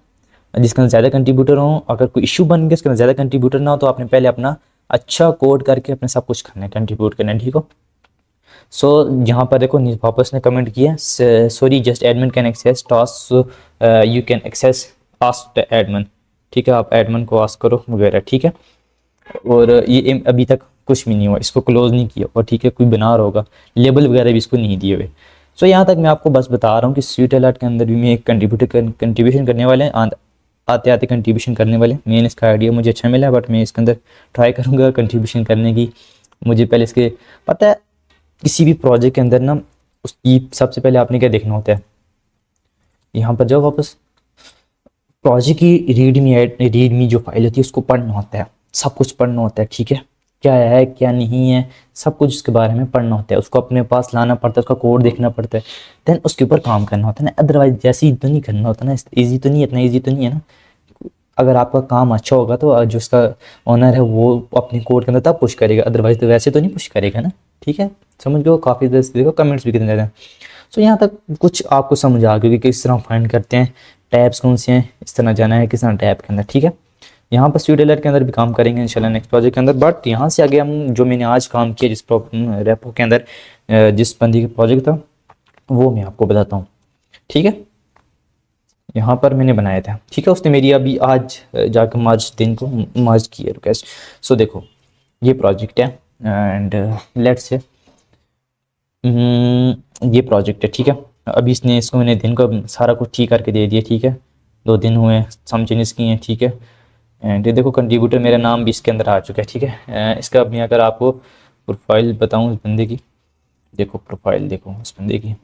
जिसके अंदर ज़्यादा कंट्रीब्यूटर हों, अगर कोई इशू बन गया उसके अंदर ज़्यादा कंट्रीब्यूटर ना हो, तो आपने पहले अपना अच्छा कोड करके अपने सब कुछ करना है, कंट्रीब्यूट करना है, ठीक हो। सो यहाँ पर देखो वापस ने कमेंट किया, sorry just admin can access task, you can access ask the admin, ठीक है, आप एडमिन को आस्क करो वगैरह, ठीक है। और ये अभी तक कुछ भी नहीं हुआ, इसको क्लोज नहीं किया, और ठीक है कोई बना रहा होगा, लेबल वगैरह भी इसको नहीं दिए हुए। सो यहाँ तक मैं आपको बस बता रहा हूँ कि स्वीट अलर्ट के अंदर भी मैं एक कंट्रीब्यूशन करने वाले हैं, आते आते कंट्रीब्यूशन करने वाले। मेन इसका आइडिया मुझे अच्छा मिला, बट मैं इसके अंदर ट्राई करूँगा कंट्रीब्यूशन करने की। मुझे पहले इसके पता है, किसी भी प्रोजेक्ट के अंदर ना उसकी सबसे पहले आपने क्या देखना होता है, यहाँ पर जाओ वापस, प्रोजेक्ट की रीडमी जो फाइल होती है उसको पढ़ना होता है, सब कुछ पढ़ना होता है, ठीक है, क्या है क्या नहीं है सब कुछ उसके बारे में पढ़ना होता है, उसको अपने पास लाना पड़ता है, उसका कोड देखना पड़ता है, देन उसके ऊपर काम करना होता है ना, अदरवाइज जैसे ही तो नहीं करना होता ना, ईजी तो नहीं, इतना ईजी तो नहीं है ना। अगर आपका काम अच्छा होगा तो जो उसका ऑनर है वो अपने कोड के अंदर तब पुश करेगा, अदरवाइज तो वैसे तो नहीं पुश करेगा ना, ठीक है, समझ लो। काफ़ी देखो कमेंट्स भी कितने ज़्यादा हैं। सो यहाँ तक कुछ आपको समझ आ गया कि किस तरह फाइंड करते हैं, टैब्स कौन से हैं, इस तरह जाना है किस तरह टैब के अंदर, ठीक है। यहाँ पर स्वीट अलर्ट के अंदर भी काम करेंगे इंशाल्लाह नेक्स्ट प्रोजेक्ट के अंदर, बट यहाँ से आगे हम जो मैंने आज काम किया जिस रेपो के अंदर जिस बंदी का प्रोजेक्ट था वो मैं आपको बताता हूँ, ठीक है। यहाँ पर मैंने बनाया था, ठीक है, उसने मेरी अभी आज जाकर मार्च दिन को मार्च की है रिक्वेस्ट। सो देखो ये प्रोजेक्ट है एंड लेट्स से ये प्रोजेक्ट है, ठीक है। अभी इसको मैंने दिन को सारा कुछ ठीक करके दे दिया, ठीक है, 2 दिन हुए, सम चेंजेस किए हैं, ठीक है। एंड देखो कंट्रीब्यूटर मेरा नाम भी इसके अंदर आ चुका है, ठीक है। इसका मैं अगर आपको प्रोफाइल बताऊँ इस बंदे की, देखो प्रोफाइल देखो इस बंदे की,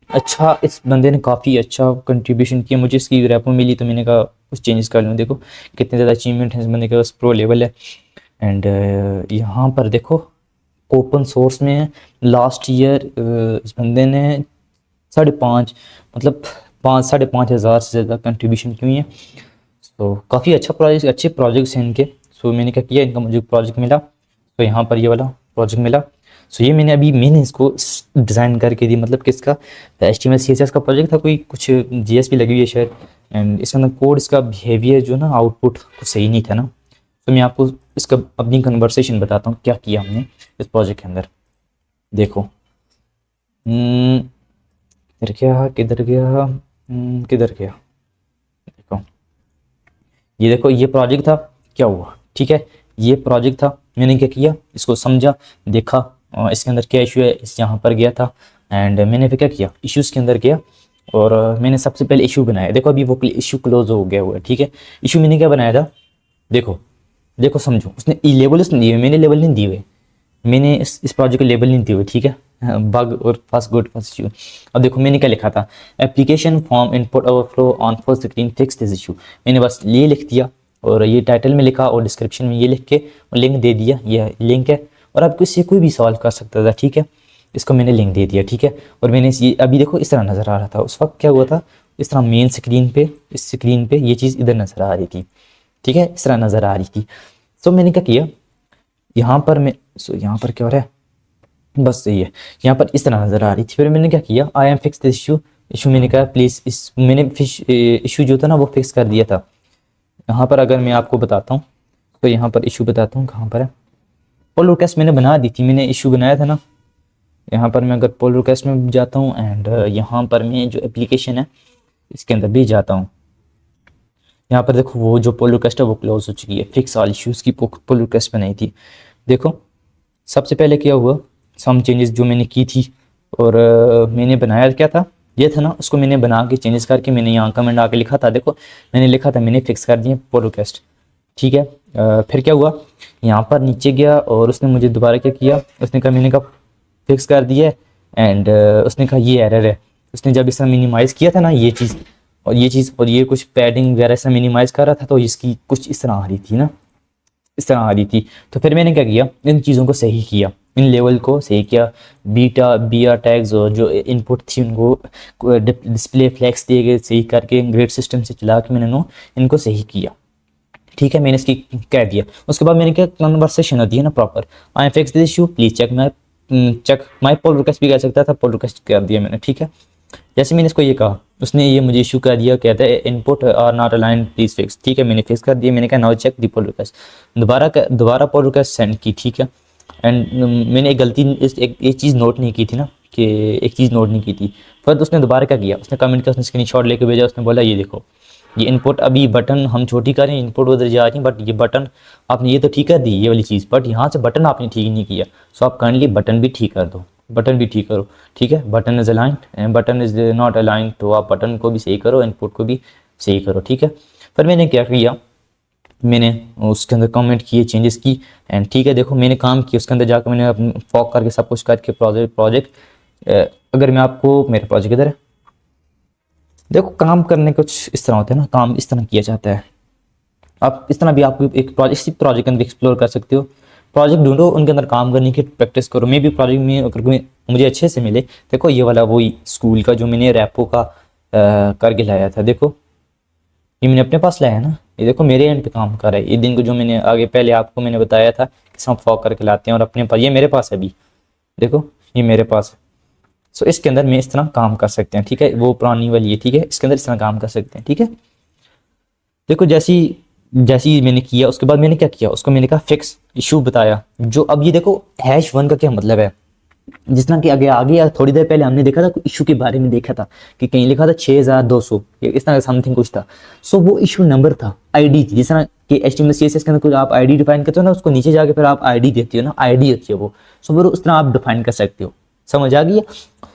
अच्छा इस बंदे ने काफ़ी अच्छा कंट्रीब्यूशन किया, मुझे इसकी रेपो मिली तो मैंने कहा कुछ चेंजेस कर लूँ। देखो कितने ज़्यादा अचीवमेंट है इस बंदे के पास, प्रो लेवल है, एंड यहाँ पर देखो ओपन सोर्स में लास्ट ईयर इस बंदे ने 5.5 मतलब 5,500 से ज़्यादा कंट्रीब्यूशन की हुई है। तो काफ़ी अच्छा प्रोजेक्ट, अच्छे प्रोजेक्ट्स हैं इनके। सो मैंने क्या किया, इनका मुझे प्रोजेक्ट मिला, तो यहाँ पर ये वाला प्रोजेक्ट मिला। सो ये मैंने इसको डिज़ाइन करके दी, मतलब किसका, HTML CSS का प्रोजेक्ट था, कोई कुछ JS भी लगी हुई है शायद। एंड इसके अंदर कोड, इसका बिहेवियर जो ना आउटपुट कुछ सही नहीं था ना। तो मैं आपको इसका अपनी कन्वर्सेशन बताता हूँ क्या किया हमने इस प्रोजेक्ट के अंदर। देखो किधर गया किधर गया किधर गया, देखो ये देखो ये प्रोजेक्ट था, क्या हुआ, ठीक है, ये प्रोजेक्ट था। मैंने क्या किया, इसको समझा, देखा इसके अंदर क्या इशू है, इस यहाँ पर गया था। एंड मैंने फिर क्या किया, इश्यूज़ के अंदर गया और मैंने सबसे पहले इशू बनाया। देखो अभी वो इशू क्लोज हो गया हुआ है, ठीक है। इशू मैंने क्या बनाया था, देखो देखो समझो, उसने लेबल उसने दिए हुए, मैंने लेबल नहीं दिए हुए, मैंने इस प्रोजेक्ट को लेबल नहीं दिए हुए, ठीक है। बग और फर्स्ट गुड फर्स्ट इशू। अब देखो मैंने क्या लिखा था, application form input overflow on full screen fix this issue. मैंने बस ये लिख दिया और ये टाइटल में लिखा और डिस्क्रिप्शन में ये लिख के और लिंक दे दिया, ये लिंक है। और आप इससे कोई भी सवाल कर सकता था, ठीक है। इसको मैंने लिंक दे दिया, ठीक है। और मैंने ये अभी देखो इस तरह नज़र आ रहा था, उस वक्त क्या हुआ था, इस तरह मेन स्क्रीन पे, इस स्क्रीन पे ये चीज़ इधर नज़र आ रही थी, ठीक है, इस तरह नज़र आ रही थी। तो मैंने क्या किया, यहाँ पर मैं यहाँ पर क्या हो रहा है, बस सही है, यहाँ पर इस तरह नज़र आ रही थी। फिर मैंने क्या किया, I am fix this issue मैंने कहा प्लीज़, इस मैंने फिश इशू जो था ना वो फिक्स कर दिया था। यहाँ पर अगर मैं आपको बताता हूँ, तो यहाँ पर इशू बताता हूँ कहाँ पर है, पुल रिक्वेस्ट मैंने बना दी थी, मैंने इशू बनाया था ना। यहाँ पर मैं अगर पुल रिक्वेस्ट में जाता हूँ एंड यहाँ पर मैं जो एप्लीकेशन है इसके अंदर भी जाता हूँ, यहाँ पर देखो वो जो पुल रिक्वेस्ट है वो क्लोज हो चुकी है, फिक्स ऑल इश्यूज़ की पुल रिक्वेस्ट बनाई थी। देखो सबसे पहले क्या हुआ, सम चेंजेस जो मैंने की थी और मैंने बनाया क्या था, ये था ना, उसको मैंने बना के चेंजेस करके मैंने यहाँ कमेंट आके लिखा था। देखो मैंने लिखा था, मैंने फिक्स कर दिया पुल रिक्वेस्ट, ठीक है। फिर क्या हुआ, यहाँ पर नीचे गया और उसने मुझे दोबारा क्या किया, उसने कहा, मैंने कहा फिक्स कर दिया एंड उसने कहा ये एरर है। उसने जब इसका मिनिमाइज़ किया था ना ये चीज़ और ये चीज़ और ये कुछ पैडिंग वगैरह से मिनिमाइज़ कर रहा था, तो इसकी कुछ इस तरह आ रही थी ना, इस तरह आ रही थी। तो फिर मैंने क्या किया, इन चीज़ों को सही किया, इन लेवल को सही किया, बीटा बीआर टैग्स और जो इनपुट थी उनको डिस्प्ले फ्लैक्स दिए गए सही करके ग्रेड सिस्टम से चला के मैंने इनको सही किया, ठीक है। मैंने इसकी कह दिया, उसके बाद मैंने क्या कन्वर्सेशन होती है ना proper, I fix this issue please check my pull request भी कह सकता था, पुल रिक्वेस्ट कर दिया मैंने, ठीक है। जैसे मैंने इसको ये कहा, उसने ये मुझे इशू कर दिया, कहता है input are not align please fix, ठीक है। मैंने फिक्स कर दिया, मैंने कहा now check the pull request, दोबारा पुल रिक्वेस्ट सेंड की, ठीक है। एंड मैंने एक गलती एक चीज़ नोट नहीं की थी ना, कि एक चीज़ नोट नहीं की थी। फिर उसने दोबारा क्या किया, उसने कमेंट का स्क्रीनशॉट लेके भेजा, उसने बोला ये देखो ये इनपुट अभी बटन हम छोटी करें, इनपुट उधर जा रही है, बट ये बटन आपने ये तो ठीक कर दी ये वाली चीज़, बट यहाँ से बटन आपने ठीक नहीं किया। सो आप काइंडली बटन भी ठीक कर दो, बटन भी ठीक करो, ठीक है। Button is aligned and button is not aligned, तो आप बटन को भी सही करो, इनपुट को भी सही करो, ठीक है। फिर मैंने क्या किया, मैंने उसके अंदर कमेंट किए, चेंजेस की एंड ठीक है। देखो मैंने काम किया उसके अंदर जाकर, मैंने फॉक करके सब कुछ करके प्रोजेक्ट अगर मैं आपको, मेरा प्रोजेक्ट इधर है, देखो काम करने कुछ इस तरह होता है ना, काम इस तरह किया जाता है। आप इस तरह भी आपको एक प्रोजेक्ट, इसी प्रोजेक्ट के अंदर एक्सप्लोर कर सकते हो, प्रोजेक्ट ढूंढो, उनके अंदर काम करने की प्रैक्टिस करो। मैं भी प्रोजेक्ट में अगर कोई मुझे अच्छे से मिले, देखो ये वाला वही स्कूल का जो मैंने रैपो का करके लाया था, देखो ये मैंने अपने पास लाया है ना, ये देखो मेरे एंड पे काम कर रहा है। ये दिन को जो मैंने आगे पहले आपको मैंने बताया था कि सब फॉक करके लाते हैं और अपने पास, ये मेरे पास है अभी, देखो ये मेरे पास है। सो इसके अंदर मैं इस तरह काम कर सकते हैं, ठीक है। वो पुरानी वाली है, ठीक है, इसके अंदर इस तरह काम कर सकते हैं, ठीक है। देखो जैसी जैसी मैंने किया, उसके बाद मैंने क्या किया, उसको मैंने कहा फिक्स इशू बताया। जो अब ये देखो #1 का क्या मतलब है, जिस तरह कि आगे आगे थोड़ी देर पहले हमने देखा था इशू के बारे में, देखा था कि कहीं लिखा था 6200 इस तरह समथिंग कुछ था। सो वो इशू नंबर था, आईडी थी, जिस तरह कि HTML CSS के अंदर कुछ आप आईडी डिफाइन करते हो ना, उसको नीचे जाके फिर आप आईडी देते हो ना, आईडी होती है वो। सो फिर उस तरह आप डिफाइन कर सकते हो, समझ आ गई।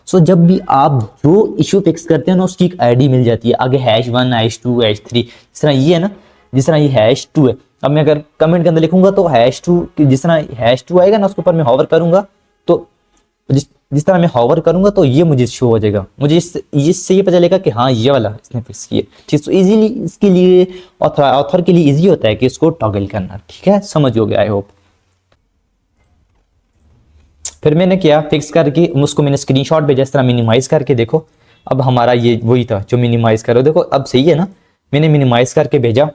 सो जब भी आप जो इशू फिक्स करते हो ना, उसकी एक आईडी मिल जाती है आगे, #1 #2 #3, जिस तरह ये है ना, जिस तरह ये #2 है। अब मैं अगर कमेंट के अंदर लिखूंगा तो #2 जिस तरह #2 आएगा ना, उसके ऊपर मैं हॉवर करूंगा तो जिस तरह मैं हॉवर करूंगा तो ये मुझे शो हो जाएगा, मुझे इससे ये पता चलेगा कि हाँ ये वाला इसने फिक्स किया। ठीक, तो इजीली इसके लिए ऑथर के लिए इजी होता है कि इसको टॉगल करना। ठीक है, समझ हो गया आई होप। फिर मैंने किया फिक्स करके उसको मैंने स्क्रीनशॉट भेजा, इस तरह मिनिमाइज करके देखो। अब हमारा ये वही था जो मिनिमाइज करो, देखो अब सही है ना, मैंने मिनिमाइज करके भेजा।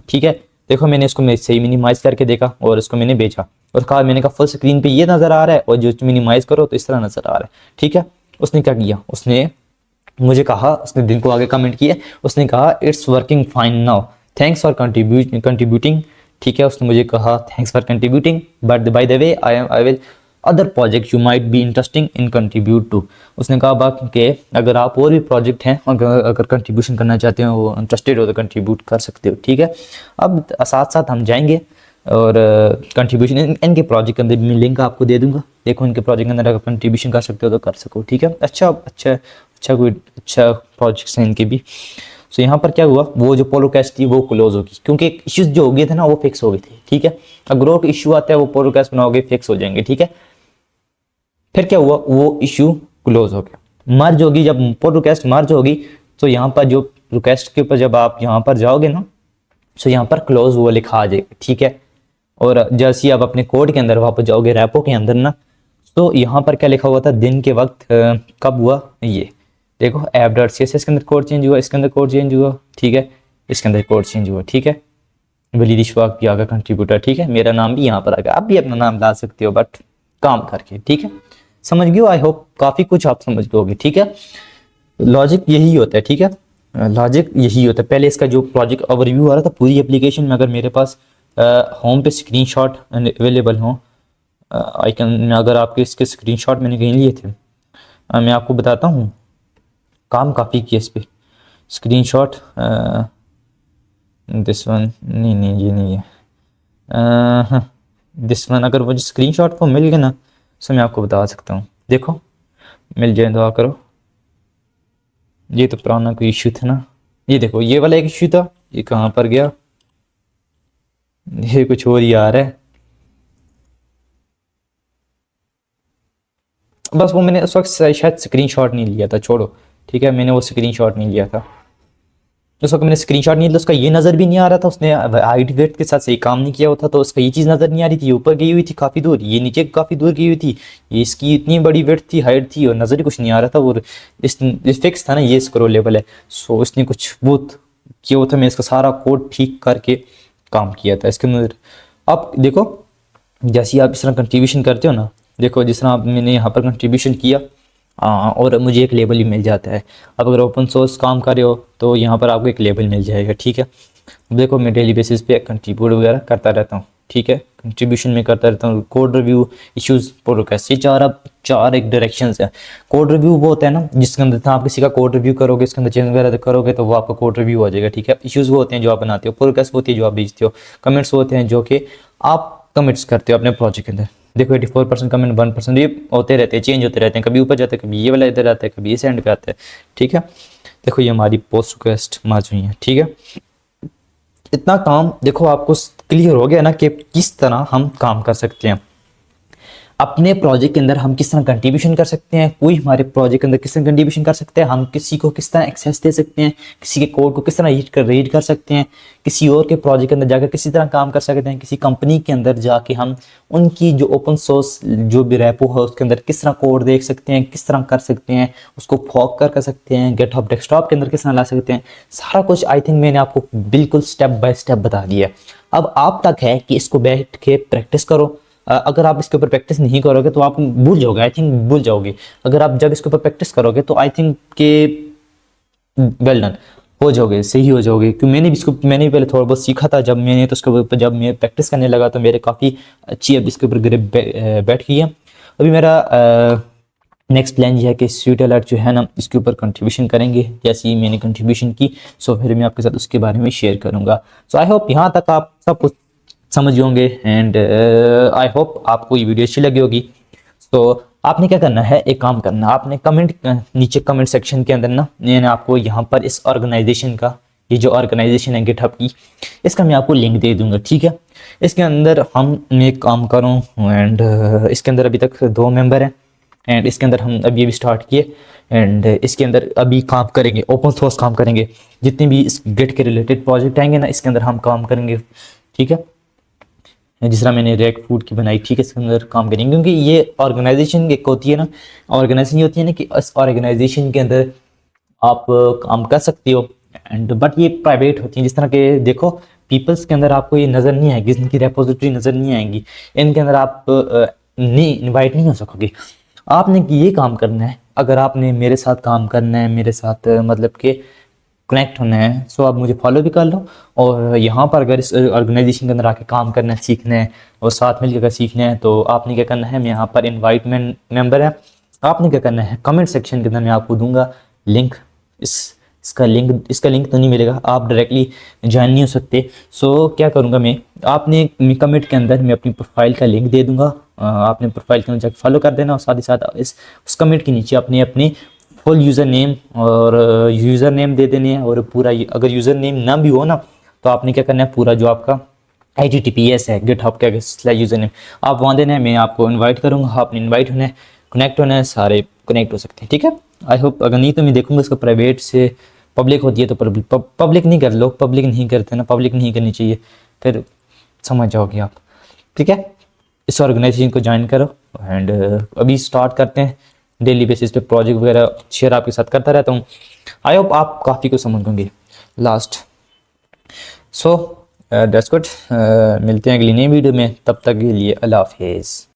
ठीक है, देखो मैंने इसको सही मिनिमाइज करके देखा और इसको मैंने भेजा और कहा, मैंने कहा फुल स्क्रीन पे ये नजर आ रहा है और जो मिनिमाइज करो तो इस तरह नजर आ रहा है। ठीक है, उसने क्या किया, उसने मुझे कहा, उसने दिन को आगे कमेंट किया, उसने कहा it's working fine now, thanks for contributing. ठीक है, उसने मुझे कहा thanks for contributing but by the way I will other project you might be interesting in contribute to. उसने कहा कि अगर आप और भी प्रोजेक्ट हैं अगर कंट्रीब्यूशन करना चाहते हो, वो इंटरेस्टेड हो तो कंट्रीब्यूट कर सकते हो। ठीक है, अब साथ साथ हम जाएंगे और कंट्रीब्यूशन इनके प्रोजेक्ट के अंदर मैं लिंक आपको दे दूंगा, देखो इनके प्रोजेक्ट के अंदर अगर कंट्रीब्यूशन कर सकते हो तो कर सको। ठीक है, कोई अच्छा प्रोजेक्ट्स हैं इनके भी। सो यहाँ पर क्या हुआ, वो जो पोलोकास्ट थी वो क्लोज होगी क्योंकि इश्यूज जो हो गए थे ना वो फिक्स हो गए थे। ठीक है, अगर और इशू आता है वो पोलोकास्ट बनाओगे फिक्स हो जाएंगे। ठीक है, फिर क्या हुआ, वो इशू क्लोज हो गया, मर्ज होगी। जब पोलोकास्ट मर्ज होगी तो यहाँ पर जो रिक्वेस्ट के ऊपर जब आप यहाँ पर जाओगे ना, तो यहाँ पर क्लोज हुआ लिखा आ जाएगा। ठीक है, और जैसे आप अपने कोड के अंदर वापस जाओगे रैपो के अंदर ना, तो यहाँ पर क्या लिखा हुआ था दिन के वक्त कब हुआ, ये देखो app.css इसके अंदर कोड चेंज हुआ, इसके अंदर कोड चेंज हुआ। ठीक है, इसके अंदर कोड चेंज हुआ। ठीक है, वलीद इशफाक भी आ गया कंट्रीब्यूटर। ठीक है, मेरा नाम भी यहाँ पर आ गया, आप भी अपना नाम ला सकते हो बट काम करके। ठीक है, समझ गए, आई होप काफी कुछ आप समझ गए। ठीक है, लॉजिक यही होता है। ठीक है, लॉजिक यही होता है। पहले इसका जो प्रोजेक्ट ओवरव्यू आ रहा था पूरी एप्लीकेशन में, अगर मेरे पास होम पे स्क्रीनशॉट अवेलेबल हो, आइकन अगर आपके इसके स्क्रीनशॉट मैंने कहीं लिए थे, मैं आपको बताता हूँ, काम काफ़ी किया इस पर स्क्रीनशॉट। दिस वन नहीं ये नहीं है, दिस वन। अगर मुझे स्क्रीनशॉट को मिल गया ना तो मैं आपको बता सकता हूँ, देखो मिल जाए दुआ करो। ये तो पुराना कोई इशू था ना, ये देखो ये वाला एक इशू था, ये कहाँ पर गया, ये कुछ और ही आ रहा है। बस वो मैंने उस वक्त शायद स्क्रीनशॉट नहीं लिया था, छोड़ो। ठीक है, मैंने वो स्क्रीनशॉट नहीं लिया था, उस वक्त मैंने स्क्रीनशॉट नहीं लिया, उसका ये नज़र भी नहीं आ रहा था, उसने आईडी वेट के साथ सही काम नहीं किया होता तो उसका ये चीज़ नज़र नहीं आ रही थी। ऊपर गई हुई थी काफ़ी दूर, ये नीचे काफ़ी दूर गई हुई थी, ये इसकी इतनी बड़ी वेट थी, हाइट थी और नज़र ही कुछ नहीं आ रहा था। और इस फिक्स था ना ये स्क्रॉलेबल है, सो इसने कुछ बहुत किया होता, मैं इसका सारा कोड ठीक करके काम किया था इसके अंदर। आप देखो जैसे आप इस तरह कंट्रीब्यूशन करते हो ना, देखो जिस तरह मैंने यहाँ पर कंट्रीब्यूशन किया और मुझे एक लेबल ही मिल जाता है। अब अगर ओपन सोर्स काम कर रहे हो तो यहाँ पर आपको एक लेबल मिल जाएगा। ठीक है, देखो मैं डेली बेसिस पे कंट्रीब्यूट वगैरह करता रहता हूँ। ठीक है, कंट्रीब्यूशन में करता रहता हूँ, कोड रिव्यू, इश्यूज, प्रोग्रेस, ये चार एक डायरेक्शंस है। कोड रिव्यू वो होता है ना जिसके अंदर आप किसी का कोड रिव्यू करोगे, इसके अंदर चेंज वगैरह करोगे तो वो आपका कोड रिव्यू हो जाएगा। ठीक है, इश्यूज वो होते हैं जो आप बनाते हो, प्रोग्रेस होती है जो आप भेजते हो, कमेंट्स होते हैं जो कि आप कमिट्स करते हो अपने प्रोजेक्ट के अंदर। देखो 84% कमेंट, 1% ये होते रहते हैं, चेंज होते रहते हैं, कभी ऊपर जाते हैं, कभी ये वाला इधर आता है, कभी इस एंड पे आता है। ठीक है, देखो ये हमारी पोस्ट रिक्वेस्ट मार्च हुई है। ठीक है, इतना काम देखो आपको क्लियर हो गया ना कि किस तरह हम काम कर सकते हैं अपने प्रोजेक्ट के अंदर, हम किस तरह कंट्रीब्यूशन कर सकते हैं, कोई हमारे प्रोजेक्ट के अंदर किस तरह कंट्रीब्यूशन कर सकते हैं, हम किसी को किस तरह एक्सेस दे सकते हैं, किसी के कोड को किस तरह रीड कर सकते हैं, किसी और के प्रोजेक्ट के अंदर जाकर किसी तरह काम कर सकते हैं, किसी कंपनी के अंदर जाके हम उनकी जो ओपन सोर्स जो भी रेपो है उसके अंदर किस तरह कोड देख सकते हैं, किस तरह कर सकते हैं, उसको फॉक कर सकते हैं, गेटअप डेस्कटॉप के अंदर किस तरह ला सकते हैं, सारा कुछ आई थिंक मैंने आपको बिल्कुल स्टेप बाय स्टेप बता दिया। अब आप तक है कि इसको बैठ के प्रैक्टिस करो। अगर आप इसके ऊपर प्रैक्टिस नहीं करोगे तो आप भूल जाओगे, आई थिंक भूल जाओगे। अगर आप जब इसके ऊपर प्रैक्टिस करोगे तो आई थिंक के वेल डन हो जाओगे, सही हो जाओगे। क्योंकि मैंने भी पहले थोड़ा बहुत सीखा था, जब उसके ऊपर जब मैं प्रैक्टिस करने लगा तो मेरे काफ़ी अच्छी अब इसके ऊपर ग्रिप बैठ गई है। अभी मेरा नेक्स्ट प्लान ये है कि स्वीट अलर्ट जो है ना इसके ऊपर कंट्रीब्यूशन करेंगे, जैसे ही मैंने कंट्रीब्यूशन की सो फिर मैं आपके साथ उसके बारे में शेयर करूँगा। सो आई होप यहाँ तक आप सब कुछ समझ होंगे एंड आई होप आपको ये वीडियो अच्छी लगी होगी। तो आपने क्या करना है, एक काम करना, आपने कमेंट नीचे कमेंट सेक्शन के अंदर ना मैंने आपको यहाँ पर इस ऑर्गेनाइजेशन का, ये जो ऑर्गेनाइजेशन है गिटहब की, इसका मैं आपको लिंक दे दूंगा। ठीक है, इसके अंदर हम मैं काम करूँ एंड इसके अंदर अभी तक 2 मेंबर हैं एंड इसके अंदर हम अभी अभी स्टार्ट किए एंड इसके अंदर अभी काम करेंगे, ओपन सोर्स काम करेंगे। जितने भी इस गेट के रिलेटेड प्रोजेक्ट आएंगे ना, इसके अंदर हम काम करेंगे, ठीक है। जिस तरह मैंने रेक फूड की बनाई, ठीक है, इसके अंदर काम करेंगे क्योंकि ये ऑर्गेनाइजेशन एक होती है ना, ऑर्गेनाइजेशन ये होती है ना कि इस ऑर्गेनाइजेशन के अंदर आप काम कर सकते हो एंड बट ये प्राइवेट होती है। जिस तरह के देखो पीपल्स के अंदर आपको ये नज़र नहीं आएगी, इनकी रेपोजिटरी नज़र नहीं आएंगी, इनके अंदर आप नहीं इनवाइट नहीं हो सकोगे। आपने ये काम करना है, अगर आपने मेरे साथ काम करना है, मेरे साथ मतलब कि कनेक्ट होना है, सो आप मुझे फॉलो भी कर लो। और यहाँ पर अगर इस ऑर्गेनाइजेशन के अंदर आके काम करना है, सीखना है और साथ मिलकर अगर सीखना है, तो आपने क्या करना है, मैं यहाँ पर इनवाइट मेंबर है, आपने क्या करना है, कमेंट सेक्शन के अंदर मैं आपको दूंगा लिंक। इसका लिंक तो नहीं मिलेगा, आप डायरेक्टली ज्वाइन नहीं हो सकते। सो क्या करूँगा मैं, आपने कमेंट के अंदर मैं अपनी प्रोफाइल का लिंक दे दूंगा, आपने प्रोफाइल के अंदर जाकर फॉलो कर देना और साथ ही साथ उस कमेंट के नीचे अपने अपने फुल यूज़र नेम और यूज़र नेम दे देने हैं। और पूरा अगर यूज़र नेम ना भी हो ना, तो आपने क्या करना है, पूरा जो आपका HTTPS है गिटहब का यूज़र नेम आप वहाँ देना है। मैं आपको इनवाइट करूँगा, आपने इनवाइट होना है, कनेक्ट होना है, सारे कनेक्ट हो सकते हैं, ठीक है। आई होप, अगर नहीं तो मैं देखूँगा इसको प्राइवेट से पब्लिक होती है तो पब्लिक नहीं कर, लोग पब्लिक नहीं करते ना, पब्लिक नहीं करनी चाहिए, फिर समझ जाओगे आप, ठीक है। इस ऑर्गेनाइजेशन को ज्वाइन करो एंड अभी स्टार्ट करते हैं। डेली बेसिस पे प्रोजेक्ट वगैरह शेयर आपके साथ करता रहता हूँ। आई होप आप काफ़ी कुछ समझ होंगे लास्ट। सो दैट्स गुड, मिलते हैं अगली नई वीडियो में, तब तक के लिए अल्लाह हाफिज़।